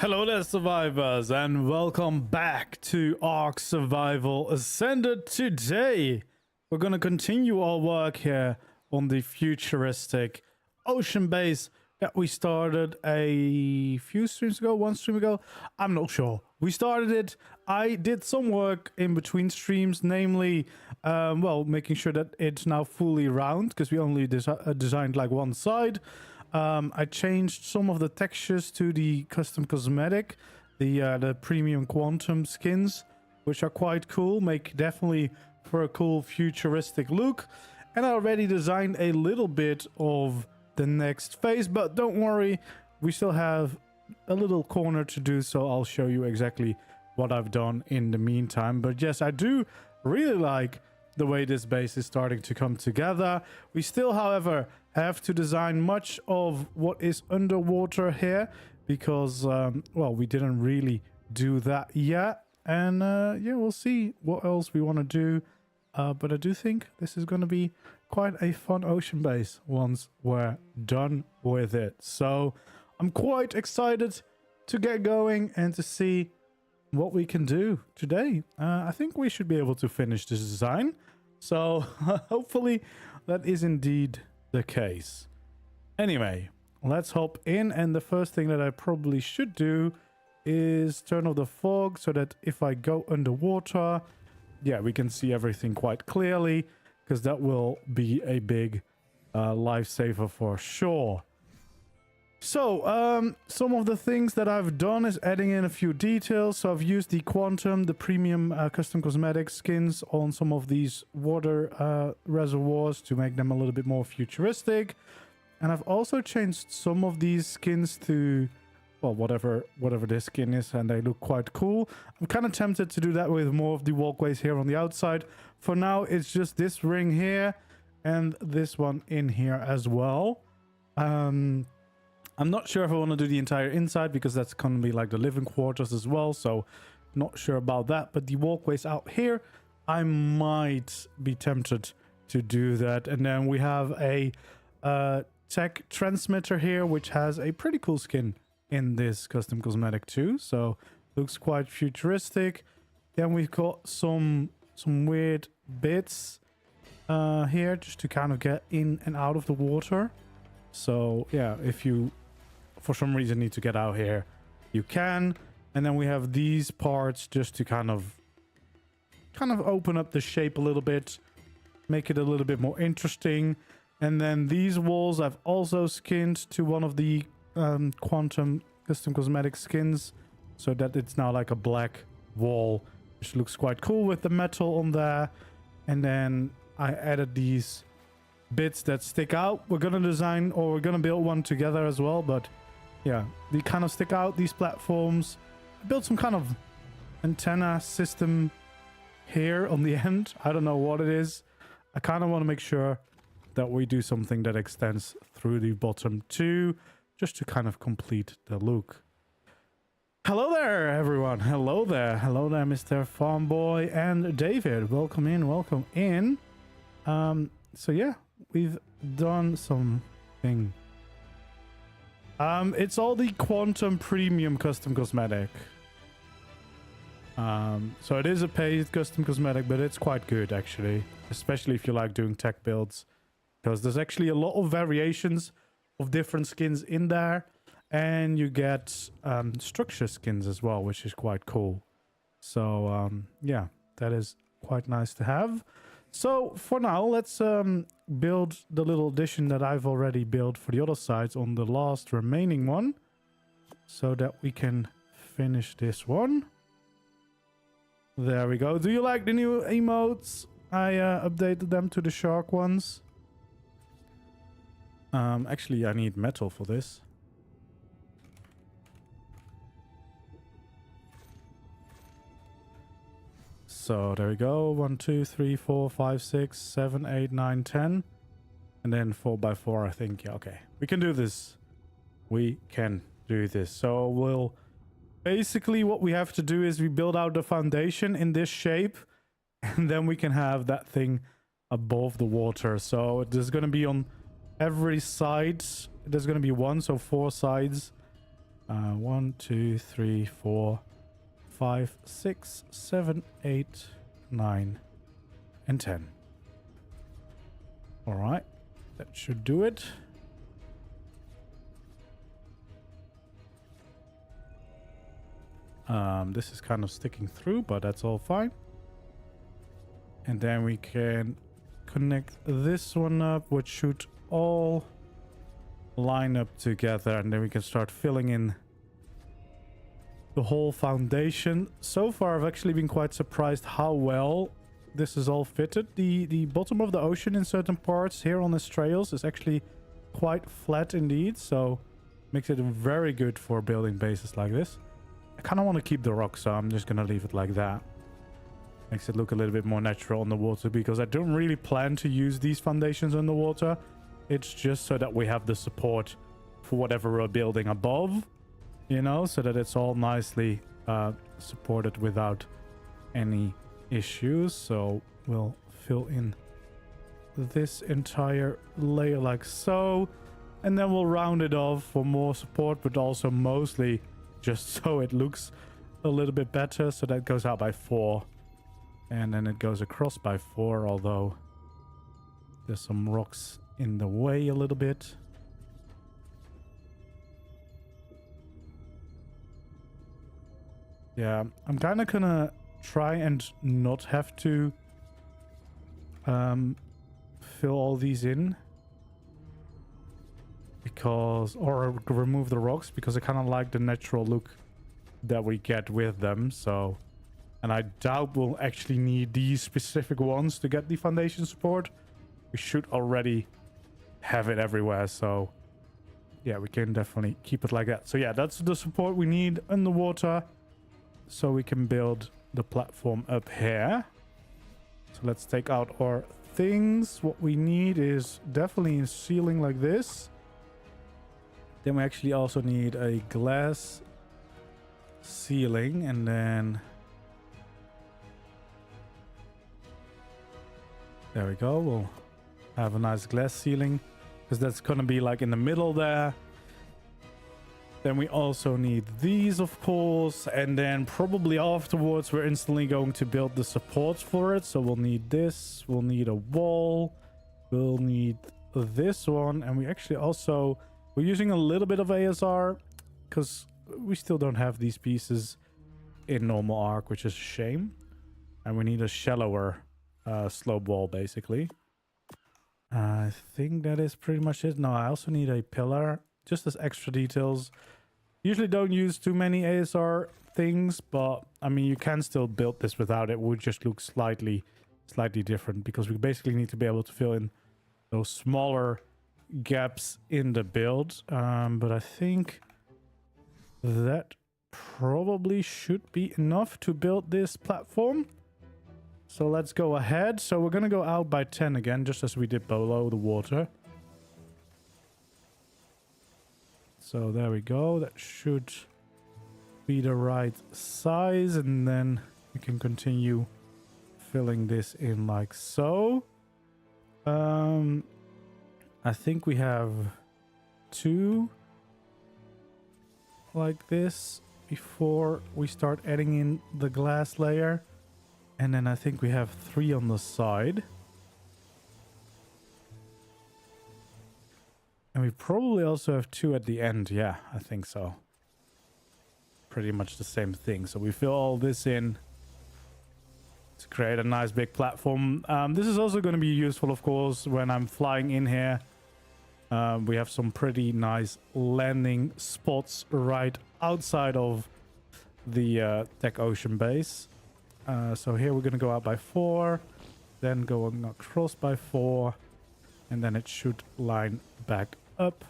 Hello there, survivors, and welcome back to ARK Survival Ascended. Today, we're going to continue our work here on the futuristic ocean base that we started a few streams ago, one stream ago. I'm not sure. We started it. I did some work in between streams, namely, well, making sure that it's now fully round, because we only designed like one side. I changed some of the textures to the custom cosmetic, the premium quantum skins, which are quite cool, make definitely for a cool futuristic look. And I already designed a little bit of the next phase, but don't worry, we still have a little corner to do, so I'll show you exactly what I've done in the meantime. But yes, I do really like the way this base is starting to come together. We still, however, have to design much of what is underwater here because, well, we didn't really do that yet. And yeah, we'll see what else we want to do. But I do think this is going to be quite a fun ocean base once we're done with it. So I'm quite excited to get going and to see what we can do today. I think we should be able to finish this design. So hopefully that is indeed the case. Anyway, let's hop in. And the first thing that I probably should do is turn off the fog so that if I go underwater, yeah, we can see everything quite clearly, because that will be a big lifesaver for sure. So, some of the things that I've done is adding in a few details. So I've used the quantum, the premium custom cosmetic skins on some of these water reservoirs to make them a little bit more futuristic. And I've also changed some of these skins to, well, whatever this skin is, and they look quite cool. I'm kind of tempted to do that with more of the walkways here on the outside. For now, it's just this ring here and this one in here as well. I'm not sure if I want to do the entire inside because that's going to be like the living quarters as well. So not sure about that. But the walkways out here, I might be tempted to do that. And then we have a tech transmitter here, which has a pretty cool skin in this custom cosmetic too. So looks quite futuristic. Then we've got some weird bits here just to kind of get in and out of the water. So yeah, if you for some reason need to get out here, you can. And then we have these parts just to kind of open up the shape a little bit, make it a little bit more interesting. And then these walls I've also skinned to one of the quantum custom cosmetic skins, so that it's now like a black wall, which looks quite cool with the metal on there. And then I added these bits that stick out. We're gonna design, or we're gonna build one together as well, but yeah, they kind of stick out, these platforms. I built some kind of antenna system here on the end. I don't know what it is. I kind of want to make sure that we do something that extends through the bottom too, just to kind of complete the look. Hello there, everyone. Hello there. Hello there, Mr. Farm Boy and David. Welcome in, welcome in. So yeah, we've done something. It's all the quantum premium custom cosmetic. So it is a paid custom cosmetic, but it's quite good actually, especially if you like doing tech builds, because there's actually a lot of variations of different skins in there, and you get structure skins as well, which is quite cool. So yeah, that is quite nice to have. So for now, let's build the little addition that I've already built for the other sides on the last remaining one, so that we can finish this one. There we go. Do you like the new emotes? I updated them to the shark ones. Actually, I need metal for this. So there we go. 1, 2, 3, 4, 5, 6, 7, 8, 9, 10. And then 4x4, I think. Yeah, okay. We can do this. We can do this. So we'll... Basically, what we have to do is we build out the foundation in this shape. And then we can have that thing above the water. So there's going to be on every side. There's going to be one, so 4 sides. 1, 2, 3, 4, 5, 6, 7, 8, 9, and 10. All right, that should do it. This is kind of sticking through, but that's all fine. And then we can connect this one up, which should all line up together, and then we can start filling in the whole foundation. So far, I've actually been quite surprised how well this is all fitted. The bottom of the ocean in certain parts here on this trails is actually quite flat indeed, so makes it very good for building bases like this. I kind of want to keep the rock, so I'm just gonna leave it like that. Makes it look a little bit more natural on the water, because I don't really plan to use these foundations underwater. It's just so that we have the support for whatever we're building above, you know, so that it's all nicely supported without any issues. So we'll fill in this entire layer like so, and then we'll round it off for more support, but also mostly just so it looks a little bit better. So that goes out by 4, and then it goes across by 4, although there's some rocks in the way a little bit. Yeah, I'm kind of gonna try and not have to fill all these in, because, or remove the rocks, because I kind of like the natural look that we get with them. So, and I doubt we'll actually need these specific ones to get the foundation support. We should already have it everywhere, so yeah, we can definitely keep it like that. So yeah, that's the support we need underwater, so we can build the platform up here. So let's take out our things. What we need is definitely a ceiling like this. Then we actually also need a glass ceiling, and then there we go. We'll have a nice glass ceiling, because that's gonna be like in the middle there. Then we also need these, of course, and then probably afterwards we're instantly going to build the supports for it. So we'll need this, we'll need a wall, we'll need this one, and we actually also, we're using a little bit of ASR because we still don't have these pieces in normal ARK, which is a shame. And we need a shallower slope wall, basically. I think that is pretty much it. No, I also need a pillar, just as extra details. Usually don't use too many ASR things, but I mean, you can still build this without it. It would just look slightly different, because we basically need to be able to fill in those smaller gaps in the build. But I think that probably should be enough to build this platform. So let's go ahead. So we're going to go out by 10 again, just as we did below the water. So there we go. That should be the right size. And then we can continue filling this in like so. I think we have 2 like this before we start adding in the glass layer. And then I think we have 3 on the side. And we probably also have 2 at the end. Yeah, I think so. Pretty much the same thing. So we fill all this in to create a nice big platform. This is also going to be useful, of course, when I'm flying in here. We have some pretty nice landing spots right outside of the Tech Ocean base. So here we're going to go out by 4, then going across by 4, and then it should line back up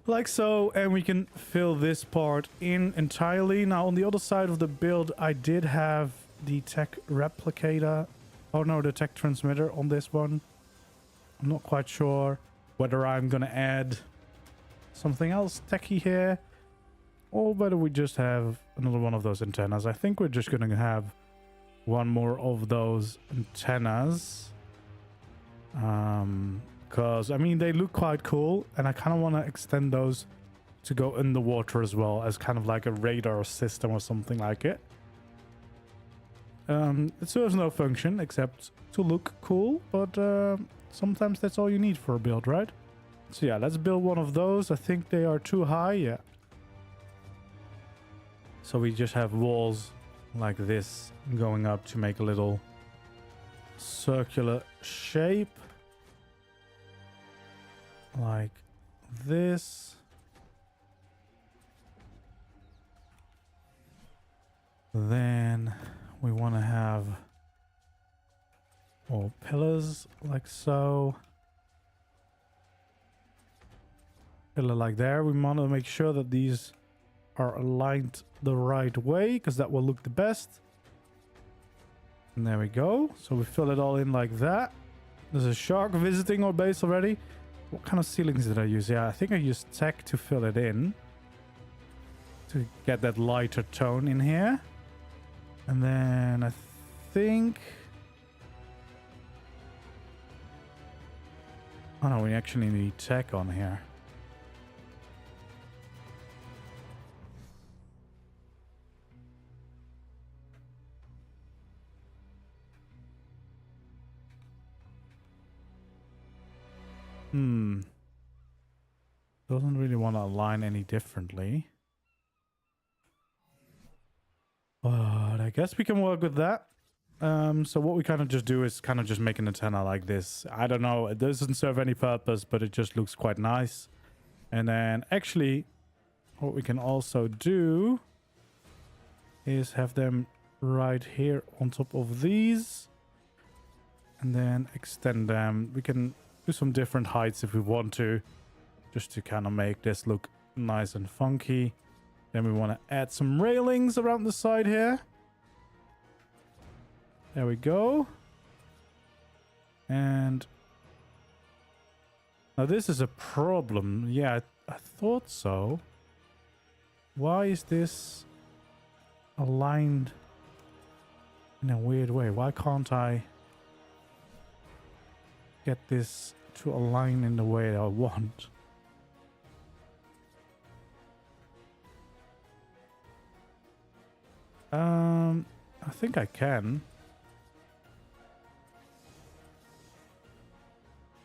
like so, and we can fill this part in entirely. Now on the other side of the build, I did have the tech replicator, oh no, the tech transmitter on this one. I'm not quite sure whether I'm going to add something else techy here, or whether we just have another one of those antennas. I think we're just going to have one more of those antennas. Because, I mean, they look quite cool, and I kind of want to extend those to go underwater as well, as kind of like a radar system or something like it. It serves no function except to look cool, but sometimes that's all you need for a build, right? So yeah, let's build one of those. I think they are too high, yeah. So we just have walls like this going up to make a little circular shape. Like this. Then we want to have all pillars like so. Pillar like there. We want to make sure that these are aligned the right way, because that will look the best. And there we go. So we fill it all in like that. There's a shark visiting our base already. What kind of ceilings did I use? Yeah, I think I used tech to fill it in, to get that lighter tone in here. And then I think... oh no, we actually need tech on here. Doesn't really want to align any differently. But I guess we can work with that. So what we kind of just do is kind of just make an antenna like this. I don't know, it doesn't serve any purpose, but it just looks quite nice. And then actually, what we can also do is have them right here on top of these. And then extend them. We can do some different heights if we want to, just to kind of make this look nice and funky. Then we want to add some railings around the side here. There we go. And now this is a problem. Yeah, I thought so. Why is this aligned in a weird way? Why can't I get this to align in the way I want? I think I can.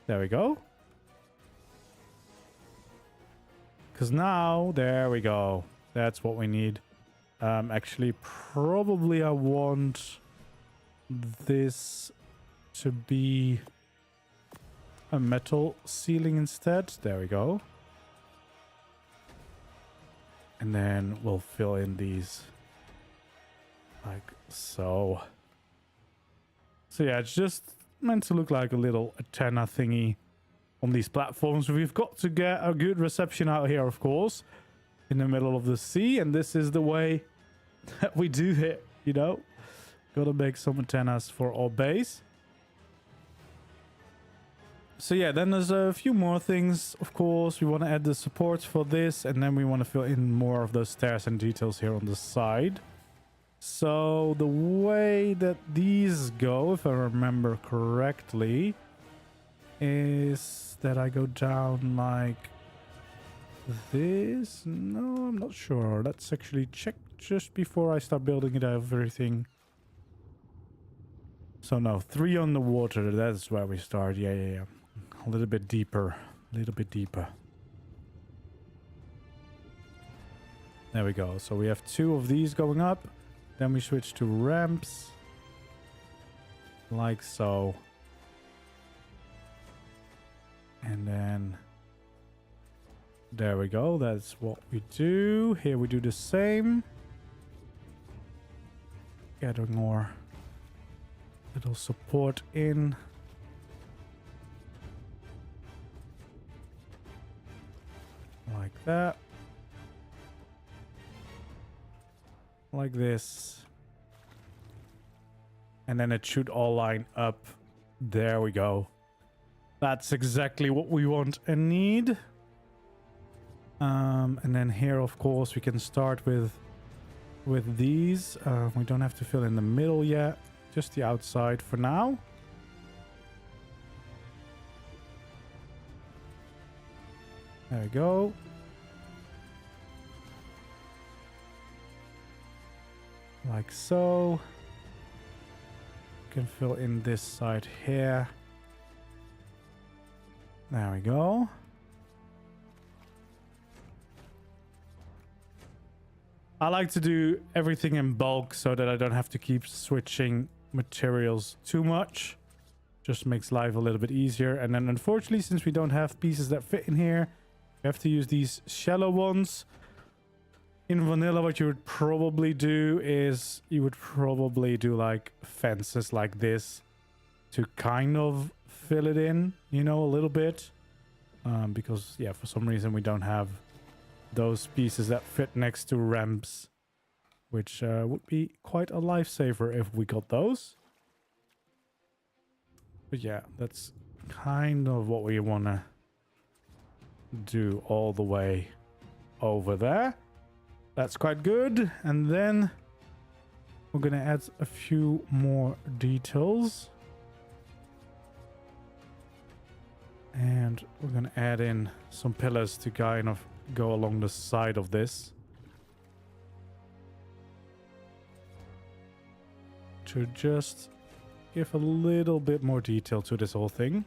There we go. Because now, there we go. That's what we need. Actually, probably I want this to be a metal ceiling instead. There we go. And then we'll fill in these like so. So yeah, it's just meant to look like a little antenna thingy on these platforms. We've got to get a good reception out here, of course, in the middle of the sea, and this is the way that we do it, you know. Gotta make some antennas for our base. So yeah, then there's a few more things, of course. We want to add the supports for this, and then we want to fill in more of those stairs and details here on the side. So the way that these go, if I remember correctly, is that I go down like this. No, I'm not sure. Let's actually check just before I start building it, everything. So no, 3 on the water. That's where we start. Yeah. A little bit deeper. A little bit deeper. There we go. So we have 2 of these going up. Then we switch to ramps. Like so. And then there we go. That's what we do. Here we do the same. Getting more little support in. Like that. Like this. And then it should all line up. There we go. That's exactly what we want and need. And then here, of course, we can start with these. We don't have to fill in the middle yet. Just the outside for now. There we go. like so. Can fill in this side here. There we go. I like to do everything in bulk so that I don't have to keep switching materials too much. Just makes life a little bit easier. And then unfortunately, since we don't have pieces that fit in here, we have to use these shallow ones. In vanilla, what you would probably do is you would probably do like fences like this to kind of fill it in, you know, a little bit. Because, yeah, for some reason we don't have those pieces that fit next to ramps, which would be quite a lifesaver if we got those. But yeah, that's kind of what we want to do all the way over there. That's quite good. And then we're going to add a few more details. And we're going to add in some pillars to kind of go along the side of this. To just give a little bit more detail to this whole thing.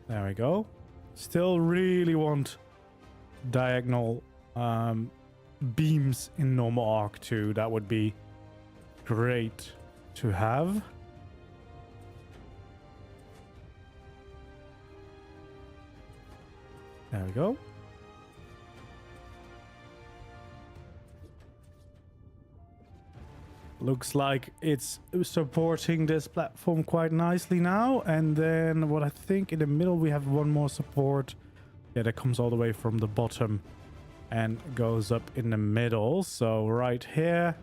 There we go. Still really want diagonal beams in normal ARK too. That would be great to have. There we go. Looks like it's supporting this platform quite nicely now. And then what I think in the middle we have one more support. Yeah, that comes all the way from the bottom and goes up in the middle. So right here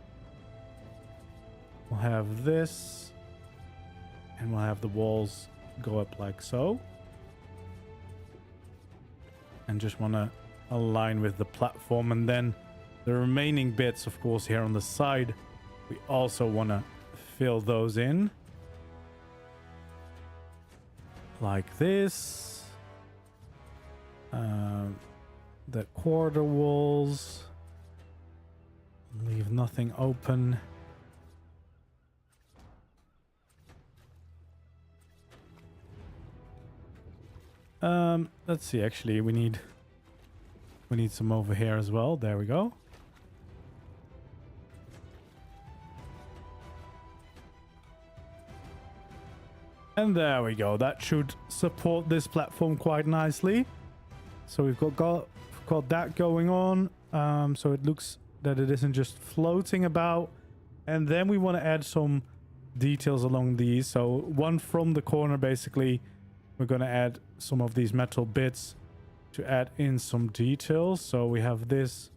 we'll have this. And we'll have the walls go up like so. And just want to align with the platform. And then the remaining bits, of course, here on the side, we also want to fill those in. Like this. The quarter walls. Leave nothing open. Let's see, actually we need some over here as well. There we go. And there we go. That should support this platform quite nicely. So we've got that going on. So it looks that it isn't just floating about. And then we want to add some details along these. So one from the corner, basically, we're going to add some of these metal bits to add in some details. So we have this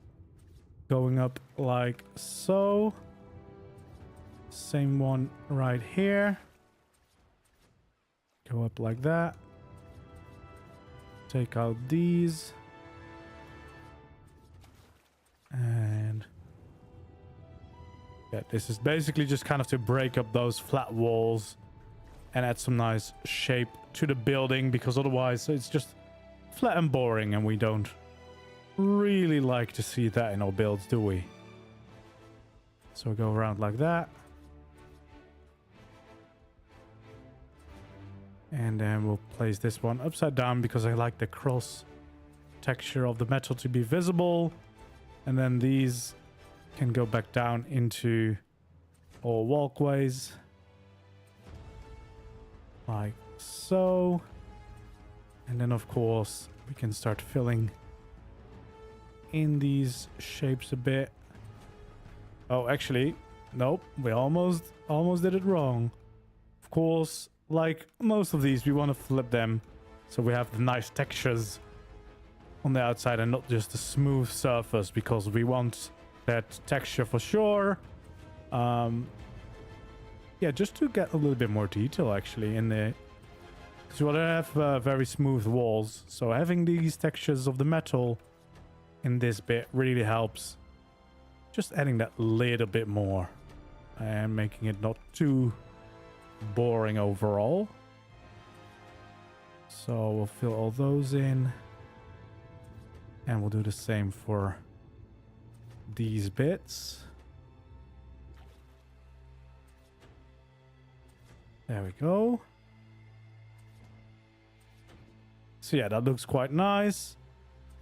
going up like so. Same one right here. Go up like that. Take out these. And yeah, this is basically just kind of to break up those flat walls and add some nice shape to the building, because otherwise it's just flat and boring, and we don't really like to see that in our builds, do we? So we go around like that. And then we'll place this one upside down because I like the cross texture of the metal to be visible. And then these can go back down into our walkways. Like so. And then of course we can start filling in these shapes a bit. Oh, actually, nope. We almost did it wrong. Of course, like most of these, we want to flip them so we have the nice textures on the outside and not just a smooth surface, because we want that texture for sure. Yeah, just to get a little bit more detail actually in there. Because we want to have very smooth walls, so having these textures of the metal in this bit really helps. Just adding that little bit more and making it not too boring overall. So we'll fill all those in, and we'll do the same for these bits. There we go. So yeah, that looks quite nice.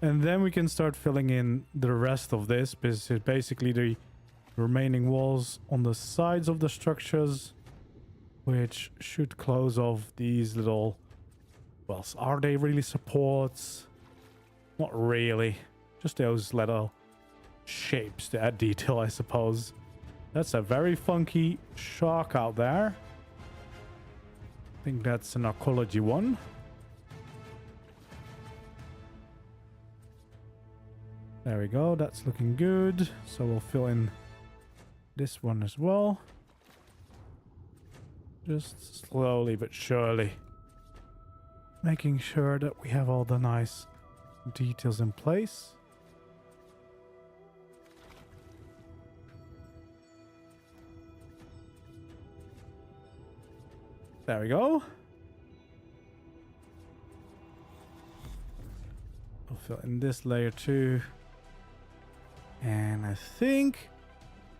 And then we can start filling in the rest of this. This is basically the remaining walls on the sides of the structures, which should close off these little... Well, are they really supports? Not really. Just those little shapes to add detail, I suppose. That's a very funky shark out there. I think that's an arcology one. There we go, that's looking good. So we'll fill in this one as well. Just slowly but surely. Making sure that we have all the nice details in place. There we go. We'll fill in this layer too. And I think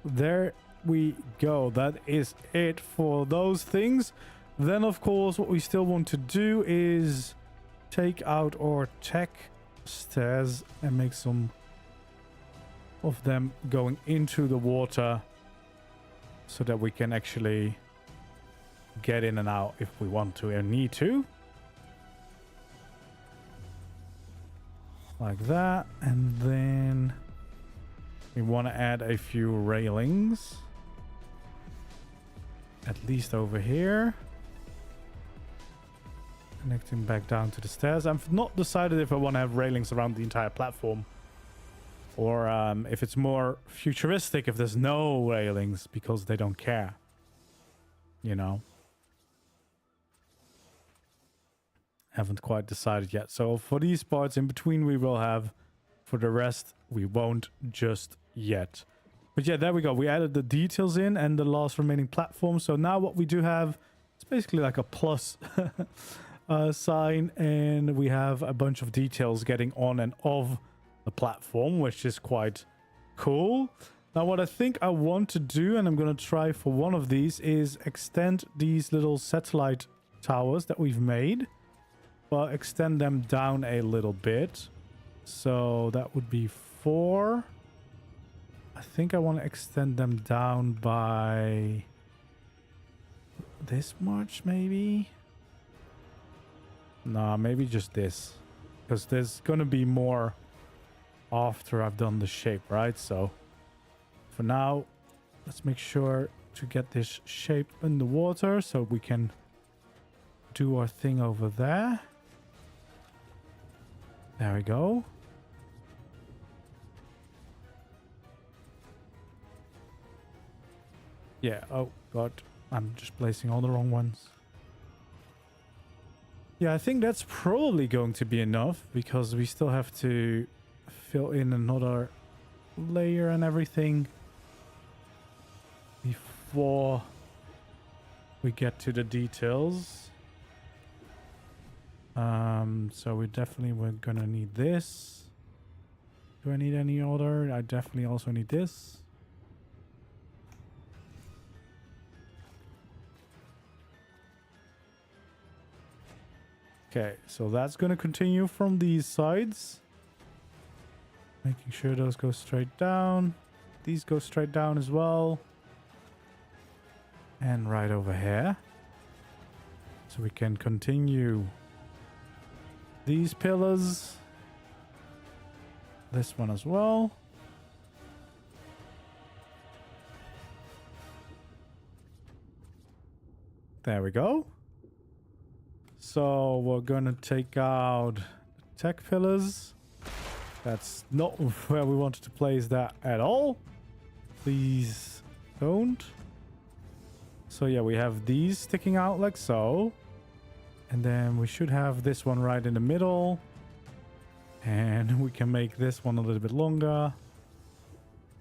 there we go. That is it for those things. Then, of course, what we still want to do is take out our tech stairs and make some of them going into the water so that we can actually get in and out if we want to and need to. Like that. And then we want to add a few railings. At least over here. Connecting back down to the stairs. I've not decided if I want to have railings around the entire platform. Or if it's more futuristic if there's no railings because they don't care. You know. Haven't quite decided yet. So for these parts in between we will have. For the rest we won't just yet. But yeah, there we go. We added the details in and the last remaining platform. So now what we do have is basically like a plus sign. And we have a bunch of details getting on and off the platform, which is quite cool. Now what I think I want to do, and I'm going to try for one of these, is extend these little satellite towers that we've made. But extend them down a little bit. So that would be 4. I think I want to extend them down by this much, maybe? Nah, maybe just this. Because there's going to be more after I've done the shape, right? So for now, let's make sure to get this shape in the water so we can do our thing over there. There we go. Yeah, oh god, I'm just placing all the wrong ones. Yeah, I think that's probably going to be enough because we still have to fill in another layer and everything before we get to the details. So we're gonna need this. Do I need any other? I definitely also need this. Okay, so that's going to continue from these sides. Making sure those go straight down. These go straight down as well. And right over here. So we can continue these pillars. This one as well. There we go. So we're gonna take out the tech pillars. That's not where we wanted to place that at all. Please don't. So yeah, we have these sticking out like so. And then we should have this one right in the middle. And we can make this one a little bit longer.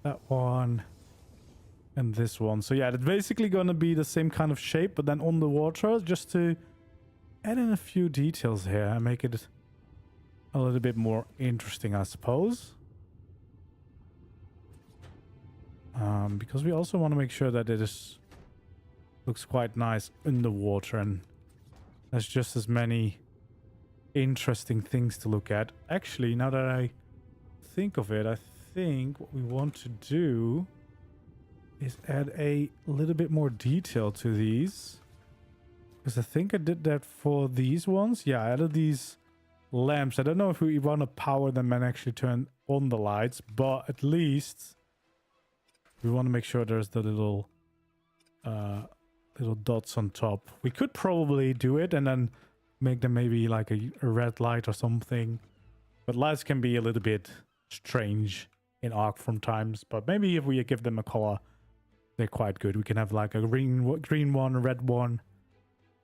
That one. And this one. So yeah, it's basically gonna be the same kind of shape, but then on the water, just to add in a few details here and make it a little bit more interesting, I suppose. because we also want to make sure that looks quite nice underwater, and there's just as many interesting things to look at. Actually, now that I think of it, I think what we want to do is add a little bit more detail to these, because I think I did that for these ones. Yeah, I added these lamps. I don't know if we want to power them and actually turn on the lights, but at least we want to make sure there's the little dots on top. We could probably do it and then make them maybe like a red light or something, but lights can be a little bit strange in ARK from times. But maybe if we give them a color, they're quite good. We can have like a green one, a red one,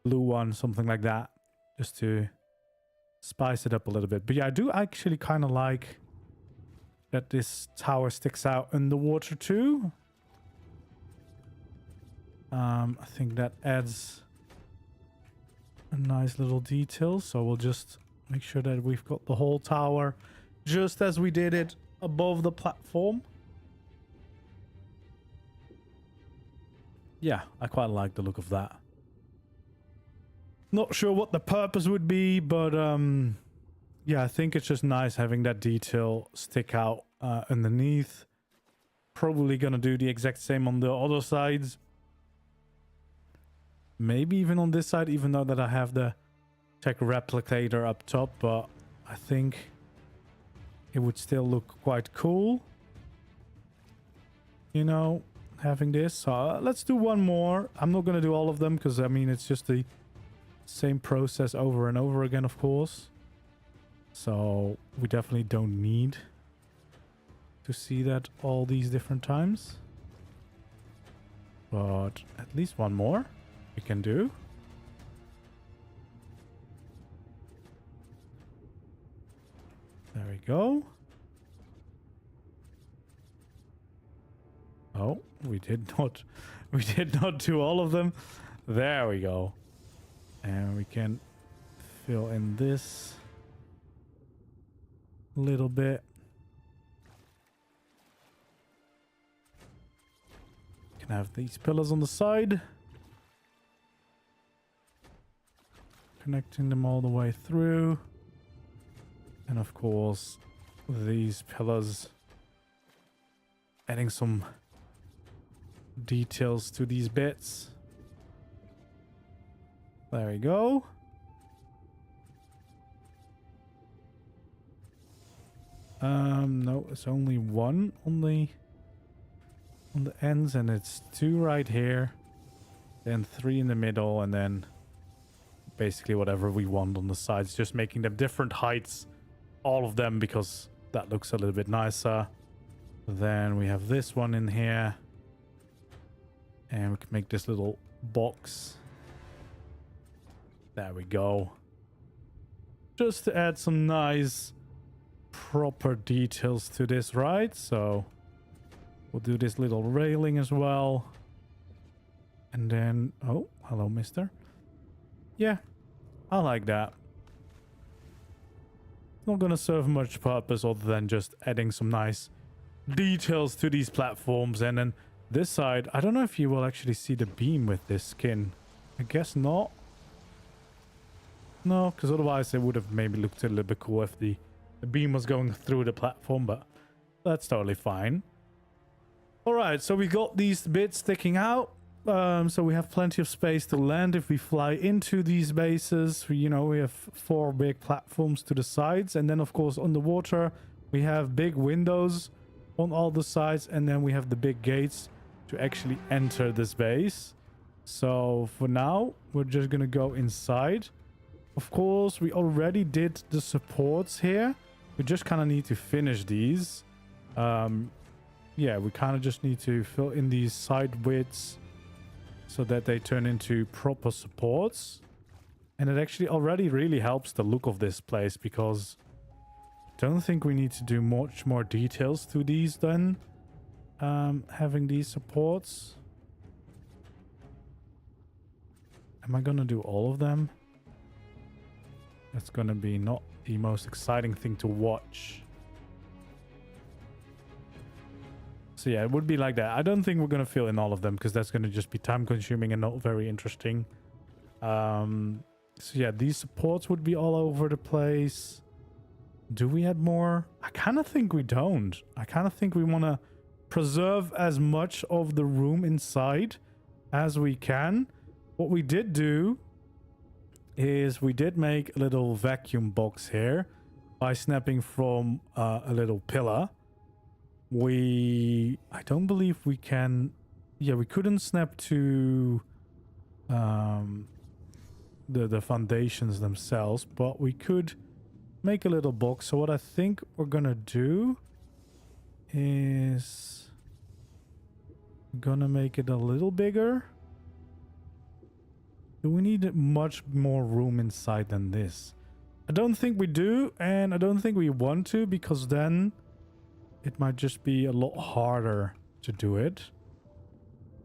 blue one, something like that, just to spice it up a little bit. But yeah, I do actually kind of like that this tower sticks out underwater too. I think that adds a nice little detail. So we'll just make sure that we've got the whole tower just as we did it above the platform. Yeah, I quite like the look of that. Not sure what the purpose would be, but yeah, I think it's just nice having that detail stick out underneath. Probably gonna do the exact same on the other sides. Maybe even on this side, even though that I have the tech replicator up top, but I think it would still look quite cool, you know, having this. So let's do one more. I'm not going to do all of them because, I mean, it's just the same process over and over again, of course. So we definitely don't need to see that all these different times. But at least one more we can do. There we go. Oh, we did not do all of them. There we go. And we can fill in this little bit. Can have these pillars on the side, connecting them all the way through. And of course, these pillars, adding some details to these bits. There we go. No, it's only one on the ends, and it's two right here, then three in the middle, and then basically whatever we want on the sides, just making them different heights, all of them, because that looks a little bit nicer. Then we have this one in here, and we can make this little box. There we go. Just to add some nice proper details to this, right? So we'll do this little railing as well. And then, oh, hello, mister. Yeah, I like that. Not gonna serve much purpose other than just adding some nice details to these platforms. And then this side, I don't know if you will actually see the beam with this skin. I guess not. No, because otherwise it would have maybe looked a little bit cool if the beam was going through the platform, but that's totally fine. Alright, so we got these bits sticking out. So we have plenty of space to land if we fly into these bases. You know, we have 4 big platforms to the sides, and then of course underwater we have big windows on all the sides, and then we have the big gates to actually enter this base. So for now we're just gonna go inside. Of course, we already did the supports here. We just kind of need to finish these. Yeah, we kind of just need to fill in these side widths so that they turn into proper supports. And it actually already really helps the look of this place, because I don't think we need to do much more details to these then. Having these supports. Am I gonna do all of them? That's gonna be not the most exciting thing to watch. So yeah, it would be like that. I don't think we're going to fill in all of them because that's going to just be time consuming and not very interesting. So yeah, these supports would be all over the place. Do we add more? I kind of think we don't. I kind of think we want to preserve as much of the room inside as we can. What we did do is we did make a little vacuum box here by snapping from a little pillar. I don't believe we can, yeah, we couldn't snap to the foundations themselves, but we could make a little box. So what I think we're gonna do is gonna make it a little bigger. Do we need much more room inside than this? I don't think we do, and I don't think we want to, because then it might just be a lot harder to do it.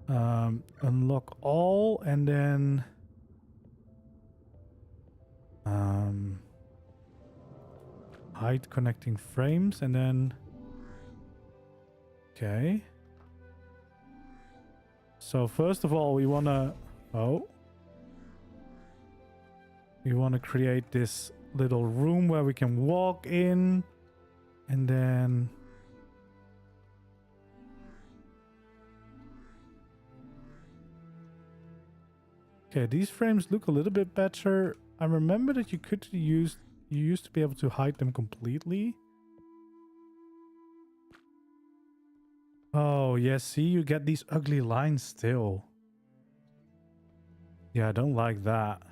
Unlock all, and then hide connecting frames, and then okay. So first of all, we want to create this little room where we can walk in, and then okay, these frames look a little bit better. I remember that you used to be able to hide them completely. Oh, yeah, see, you get these ugly lines still. Yeah, I don't like that.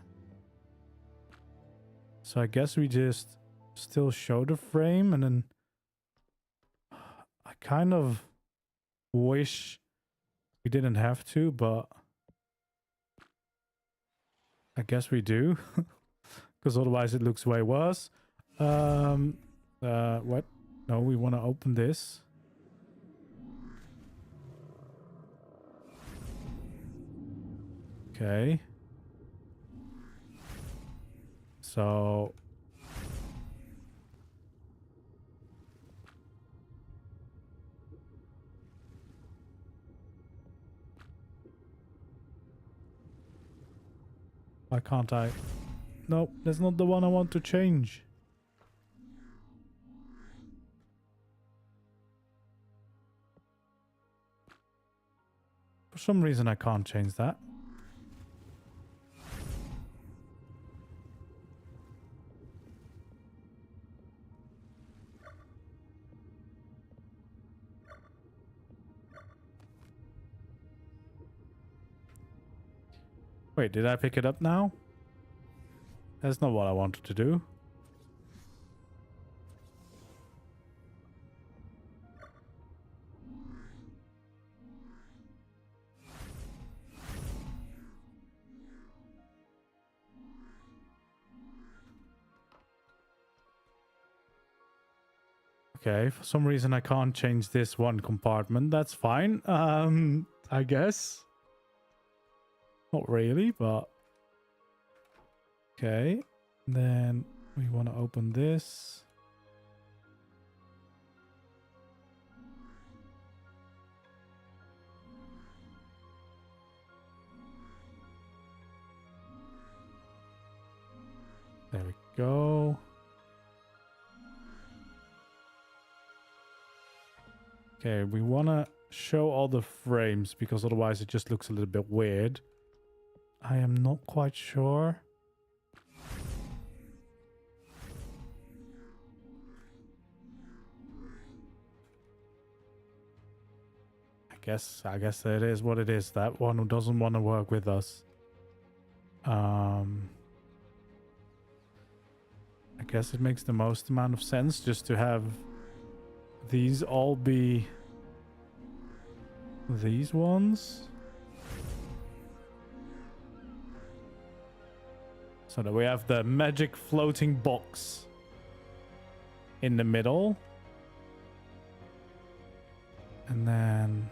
So I guess we just still show the frame, and then I kind of wish we didn't have to, but I guess we do. Because otherwise it looks way worse. What? No, we want to open this. Okay. So why can't I? Nope, that's not the one I want to change. For some reason I can't change that. Wait, did I pick it up now? That's not what I wanted to do. Okay, for some reason I can't change this one compartment. That's fine. I guess. Not really, but okay. Then we want to open this. There we go. Okay, we want to show all the frames because otherwise it just looks a little bit weird. I am not quite sure. I guess it is what it is. That one doesn't want to work with us. I guess it makes the most amount of sense just to have these all be these ones. So that we have the magic floating box in the middle. And then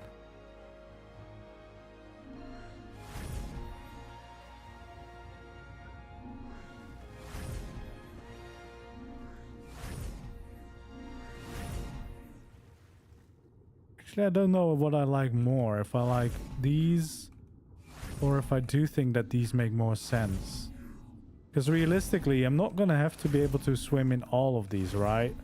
Actually, I don't know what I like more. If I like these or if I do think that these make more sense. Because realistically, I'm not going to have to be able to swim in all of these, right?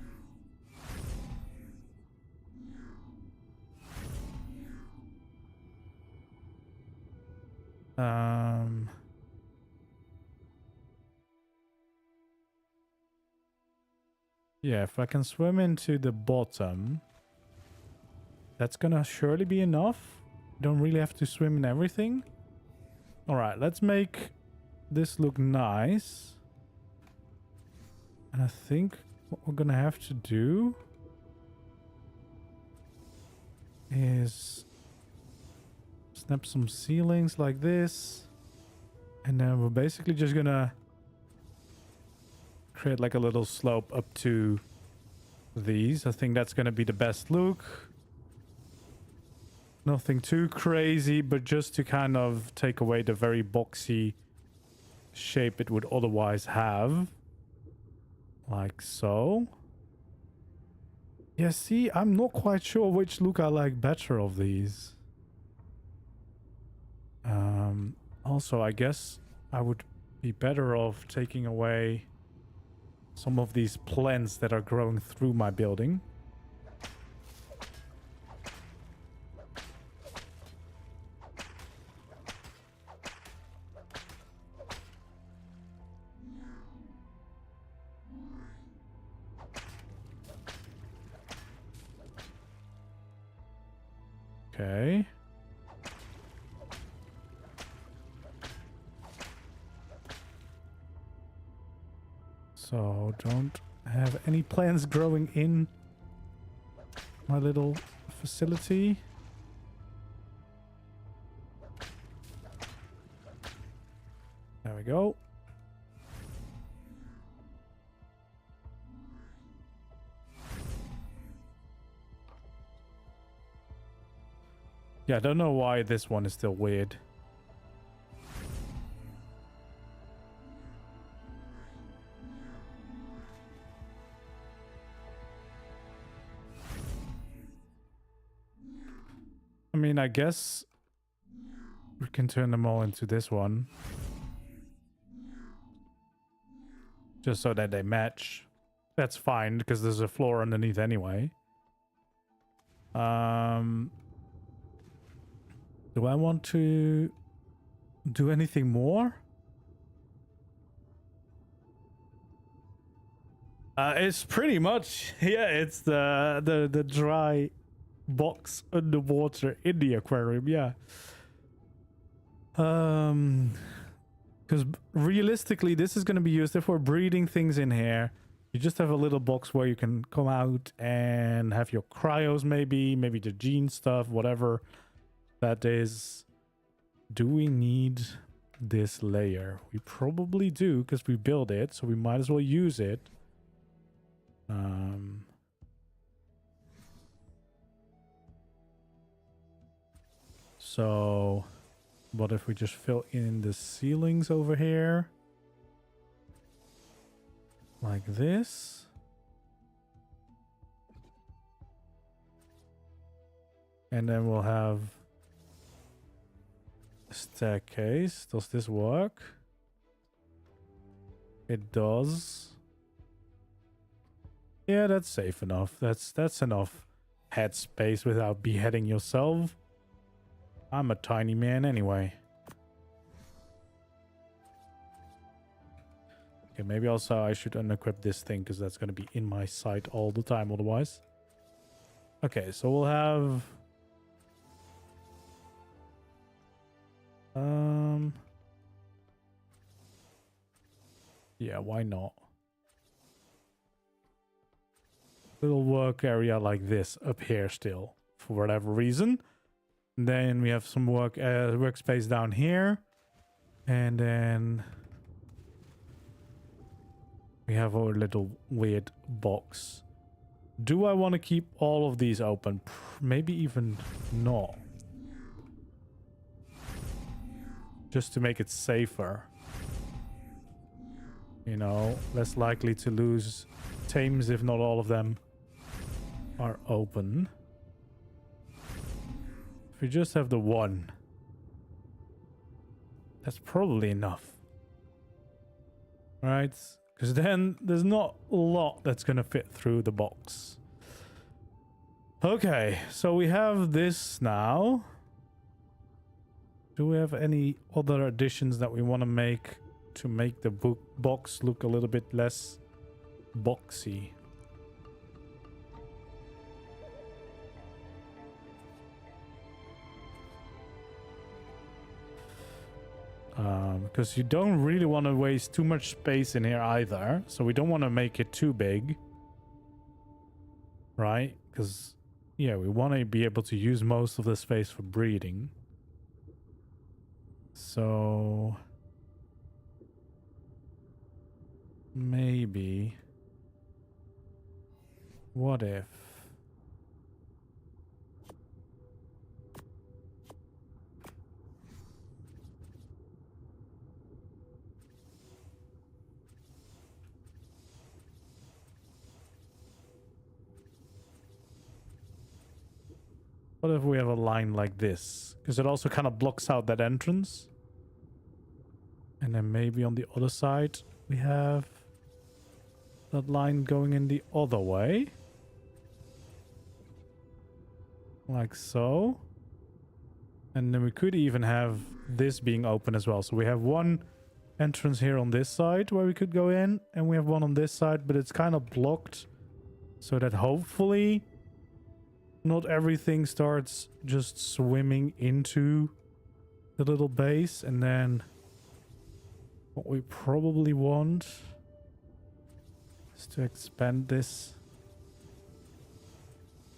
Yeah, if I can swim into the bottom, that's gonna surely be enough. Don't really have to swim in everything. All right, let's make this look nice. And I think what we're gonna have to do is snap some ceilings like this. And then we're basically just gonna create like a little slope up to these. I think that's gonna be the best look. Nothing too crazy, but just to kind of take away the very boxy shape it would otherwise have. Like so. Yeah, see, I'm not quite sure which look I like better of these. Also, I guess I would be better off taking away some of these plants that are growing through my building. Okay. So don't have any plants growing in my little facility. There we go. Yeah, I don't know why this one is still weird. I mean, I guess we can turn them all into this one. Just so that they match. That's fine, because there's a floor underneath anyway. Do I want to do anything more? It's pretty much, yeah, it's the dry box underwater in the aquarium, yeah. Because realistically, this is going to be used if we're breeding things in here. You just have a little box where you can come out and have your cryos, maybe the gene stuff, whatever that is. Do we need this layer? We probably do, because we built it, so we might as well use it. So what if we just fill in the ceilings over here? Like this. And then we'll have a staircase. Does this work? It does. Yeah, that's safe enough. That's enough headspace without beheading yourself. I'm a tiny man anyway. Okay, maybe also I should unequip this thing, because that's going to be in my sight all the time otherwise. Okay, so we'll have... yeah, why not? Little work area like this up here still, for whatever reason. And then we have some workspace down here. And then we have our little weird box. Do I want to keep all of these open? Maybe even not. Just to make it safer. You know, less likely to lose tames if not all of them are open. If we just have the one, that's probably enough. Right? Because then there's not a lot that's going to fit through the box. Okay, so we have this now. Do we have any other additions that we want to make the box look a little bit less boxy? Because you don't really want to waste too much space in here either. So we don't want to make it too big. Right? Because, yeah, we want to be able to use most of the space for breeding. So... maybe... what if... what if we have a line like this? Because it also kind of blocks out that entrance. And then maybe on the other side we have that line going in the other way. Like so. And then we could even have this being open as well. So we have one entrance here on this side where we could go in. And we have one on this side, but it's kind of blocked. So that hopefully... not everything starts just swimming into the little base. And then what we probably want is to expand this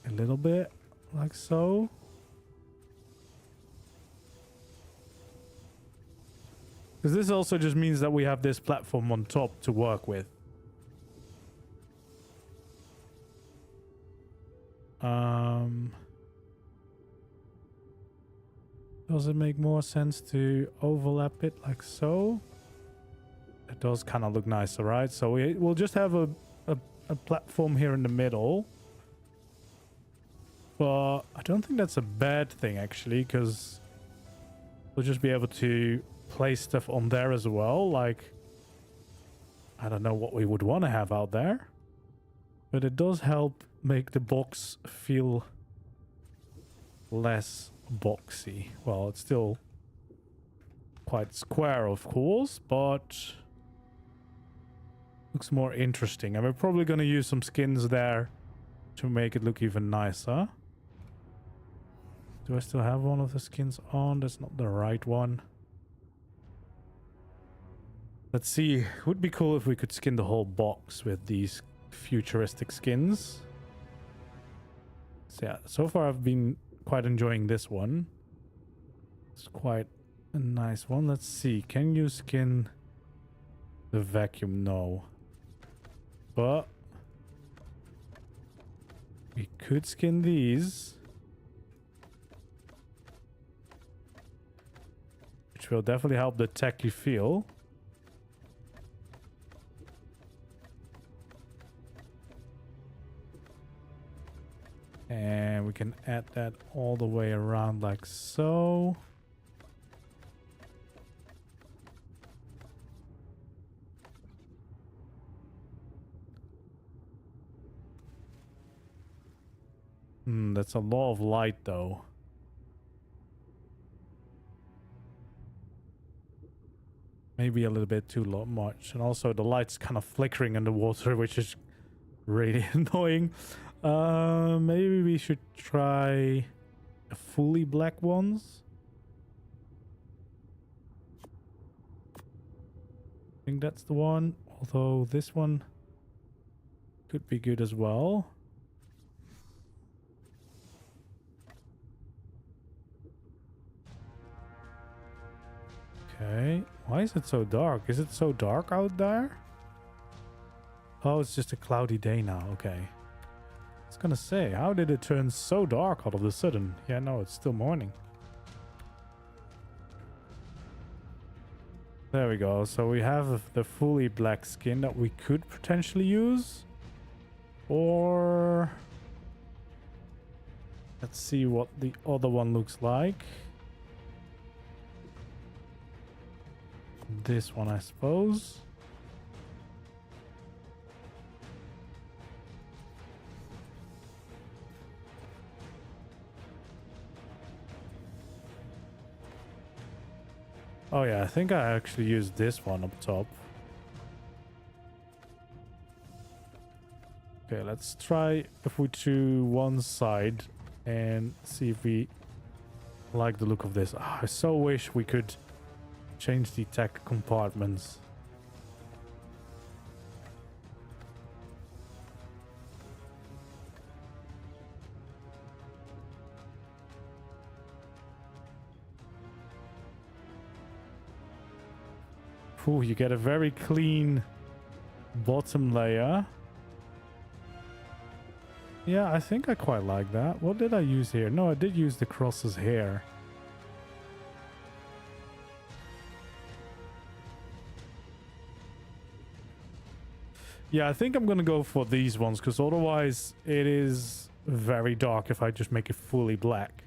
a little bit, like so. Because this also just means that we have this platform on top to work with. Does it make more sense to overlap it like so? It does kind of look nicer, right? So we'll just have a platform here in the middle. But I don't think that's a bad thing, actually, because we'll just be able to place stuff on there as well. Like, I don't know what we would want to have out there. But it does help make the box feel less boxy. Well, it's still quite square, of course, but looks more interesting. And we're probably going to use some skins there to make it look even nicer. Do I still have one of the skins on? That's not the right one. Let's see. It would be cool if we could skin the whole box with these futuristic skins. So yeah, so far I've been quite enjoying this one. It's quite a nice one. Let's see. Can you skin the vacuum? No. But we could skin these, which will definitely help the tacky feel. And we can add that all the way around like so. That's a lot of light though. Maybe a little bit too much. And also the light's kind of flickering in the water, which is really annoying. Maybe we should try a fully black ones. I think that's the one. Although this one could be good as well. Okay. Why is it so dark? Is it so dark out there? Oh, it's just a cloudy day now. Okay. I was gonna say, how did it turn so dark all of a sudden? Yeah, no, it's still morning. There we go. So we have the fully black skin that we could potentially use. Or Let's see what the other one looks like. This one, I suppose. Oh yeah, I think I actually used this one up top. Okay, let's try if we do one side and see if we like the look of this. Oh, I so wish we could change the tech compartments. Ooh, you get a very clean bottom layer. Yeah, I think I quite like that. What did I use here? No, I did use the crosses here. Yeah, I think I'm gonna go for these ones because otherwise it is very dark if I just make it fully black.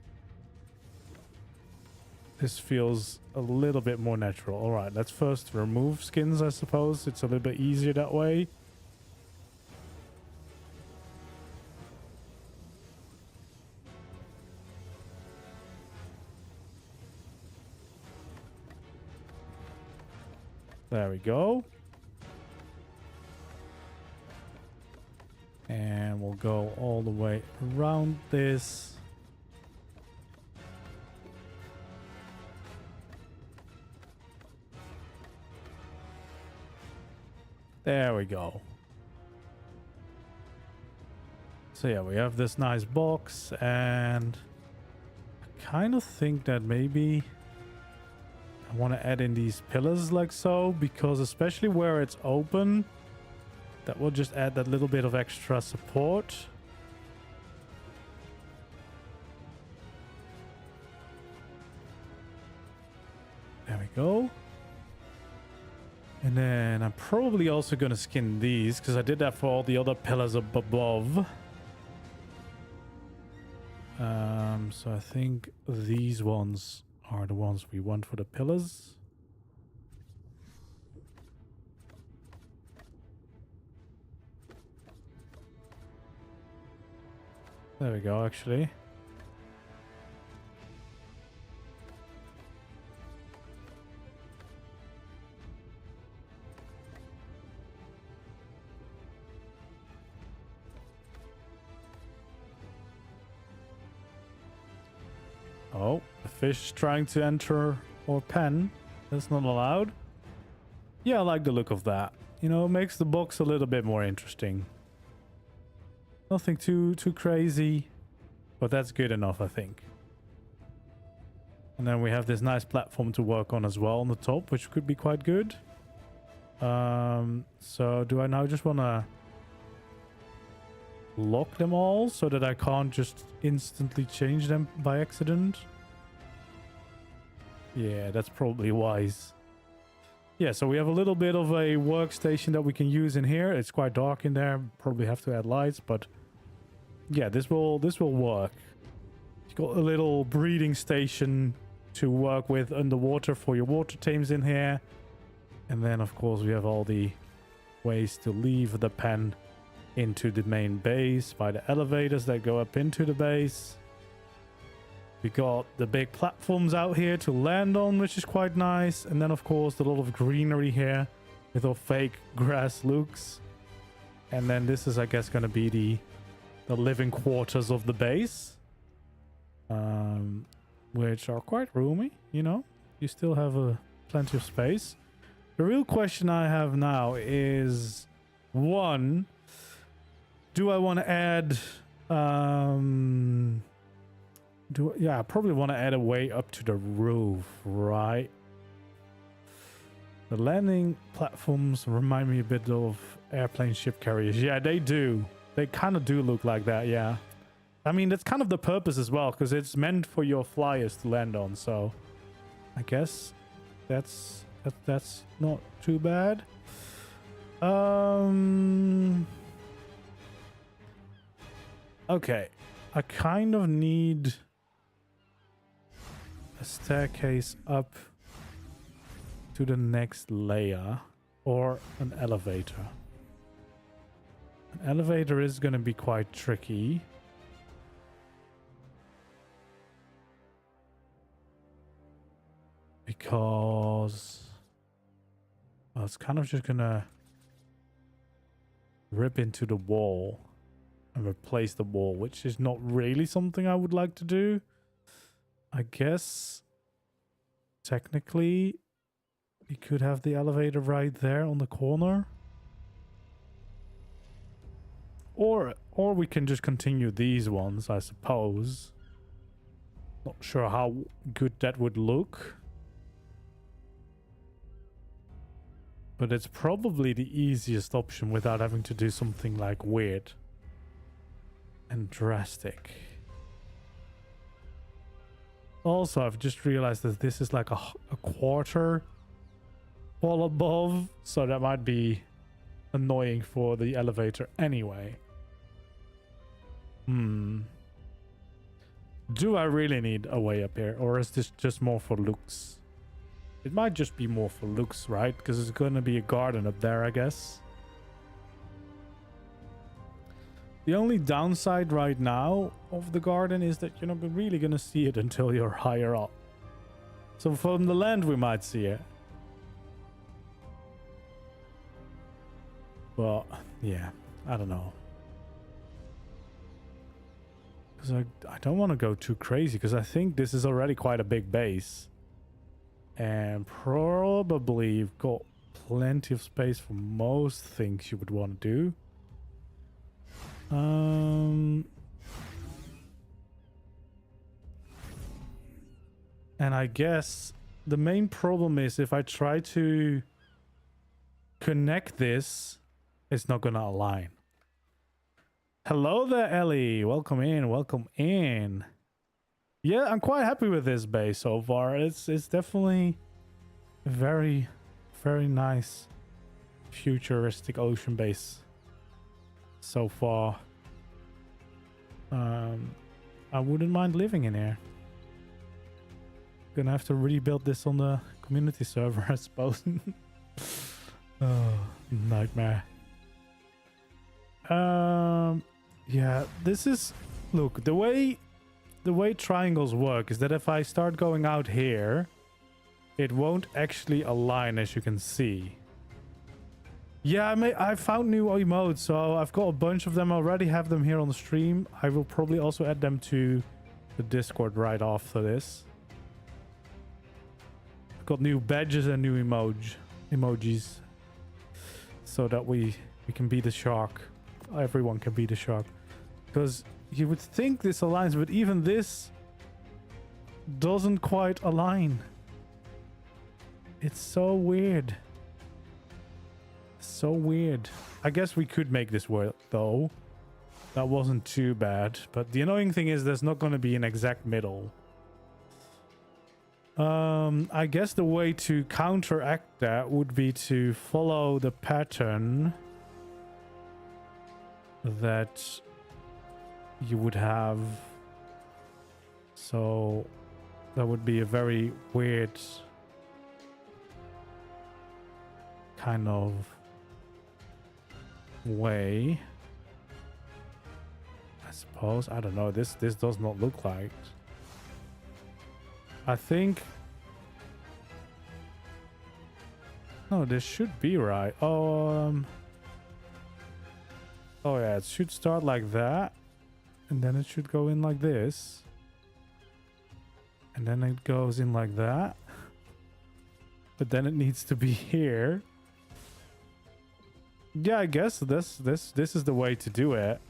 This feels a little bit more natural. All right, let's first remove skins, I suppose. It's a little bit easier that way. There we go. And we'll go all the way around this. There we go. So yeah, we have this nice box, and I kind of think that maybe I want to add in these pillars like so, because especially where it's open, that will just add that little bit of extra support. There we go. And then I'm probably also going to skin these because I did that for all the other pillars up above. So I think these ones are the ones we want for the pillars. There we go, actually. Oh, the fish is trying to enter our pen. That's not allowed. Yeah, I like the look of that. You know, it makes the box a little bit more interesting. Nothing too crazy, but that's good enough, I think. And then we have this nice platform to work on as well on the top, which could be quite good. So do I now just want to lock them all so that I can't just instantly change them by accident? Yeah, that's probably wise. Yeah, so we have a little bit of a workstation that we can use in here. It's quite dark in there. Probably have to add lights, but yeah, this will work. You've got a little breeding station to work with underwater for your water tames in here. And then, of course, we have all the ways to leave the pen into the main base by the elevators that go up into the base. We got the big platforms out here to land on, which is quite nice. And then, of course, the lot of greenery here with our fake grass looks. And then this is, I guess, going to be the living quarters of the base, which are quite roomy. You know, you still have plenty of space. The real question I have now is, one, do I want to add I probably want to add a way up to the roof, right? The landing platforms remind me a bit of airplane ship carriers. Yeah, they do. They kind of do look like that, yeah. I mean, that's kind of the purpose as well, because it's meant for your flyers to land on, so I guess that's not too bad. Okay. I kind of need a staircase up to the next layer, or an elevator. An elevator is going to be quite tricky. Because, well, it's kind of just going to rip into the wall and replace the wall, which is not really something I would like to do. I guess technically you could have the elevator right there on the corner. Or we can just continue these ones, I suppose. Not sure how good that would look. But it's probably the easiest option without having to do something like weird and drastic. Also, I've just realized that this is like a quarter wall above, so that might be annoying for the elevator anyway. Do I really need a way up here, or is this just more for looks? It might just be more for looks, right? Because there's going to be a garden up there, I guess. The only downside right now of the garden is that you're not really going to see it until you're higher up. So from the land we might see it. Well, yeah, I don't know. Because I don't want to go too crazy, because I think this is already quite a big base. And probably you've got plenty of space for most things you would want to do. And I guess the main problem is if I try to connect this, it's not going to align. Hello there, Ellie. Welcome in. Welcome in. Yeah, I'm quite happy with this base so far. It's definitely a very, very nice futuristic ocean base so far. I wouldn't mind living in here. Gonna have to rebuild this on the community server, I suppose. Oh, nightmare. Yeah, this is, look, the way triangles work is that if I start going out here, it won't actually align, as you can see. Yeah, I found new emotes, so I've got a bunch of them. I already have them here on the stream. I will probably also add them to the Discord right after this. I've got new badges and new emojis, so that we can be the shark. Everyone can be the shark. Because you would think this aligns, but even this doesn't quite align. It's so weird. So weird. I guess we could make this work though. That wasn't too bad. But the annoying thing is there's not going to be an exact middle. I guess the way to counteract that would be to follow the pattern that you would have. So that would be a very weird kind of way, I suppose. I don't know. This does not look like. I think. No, this should be right. Oh yeah, it should start like that, and then it should go in like this, and then it goes in like that, but then it needs to be here. Yeah, I guess this is the way to do it.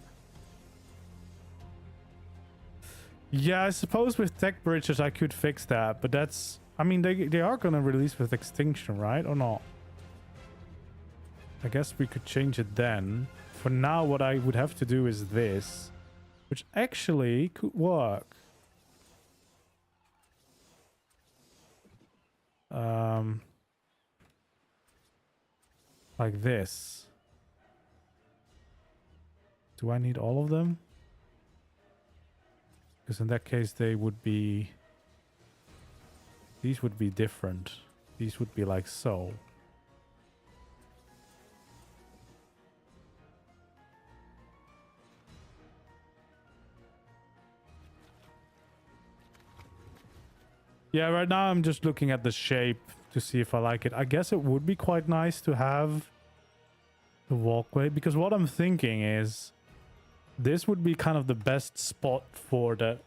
Yeah, I suppose with tech bridges I could fix that, but that's, I mean, they are gonna release with extinction, right? Or not? I guess we could change it then. For now, what I would have to do is this, which actually could work. Like this. Do I need all of them? Because in that case, they would be... These would be different. These would be like so. Yeah, right now I'm just looking at the shape to see if I like it. I guess it would be quite nice to have the walkway, because what I'm thinking is this would be kind of the best spot for the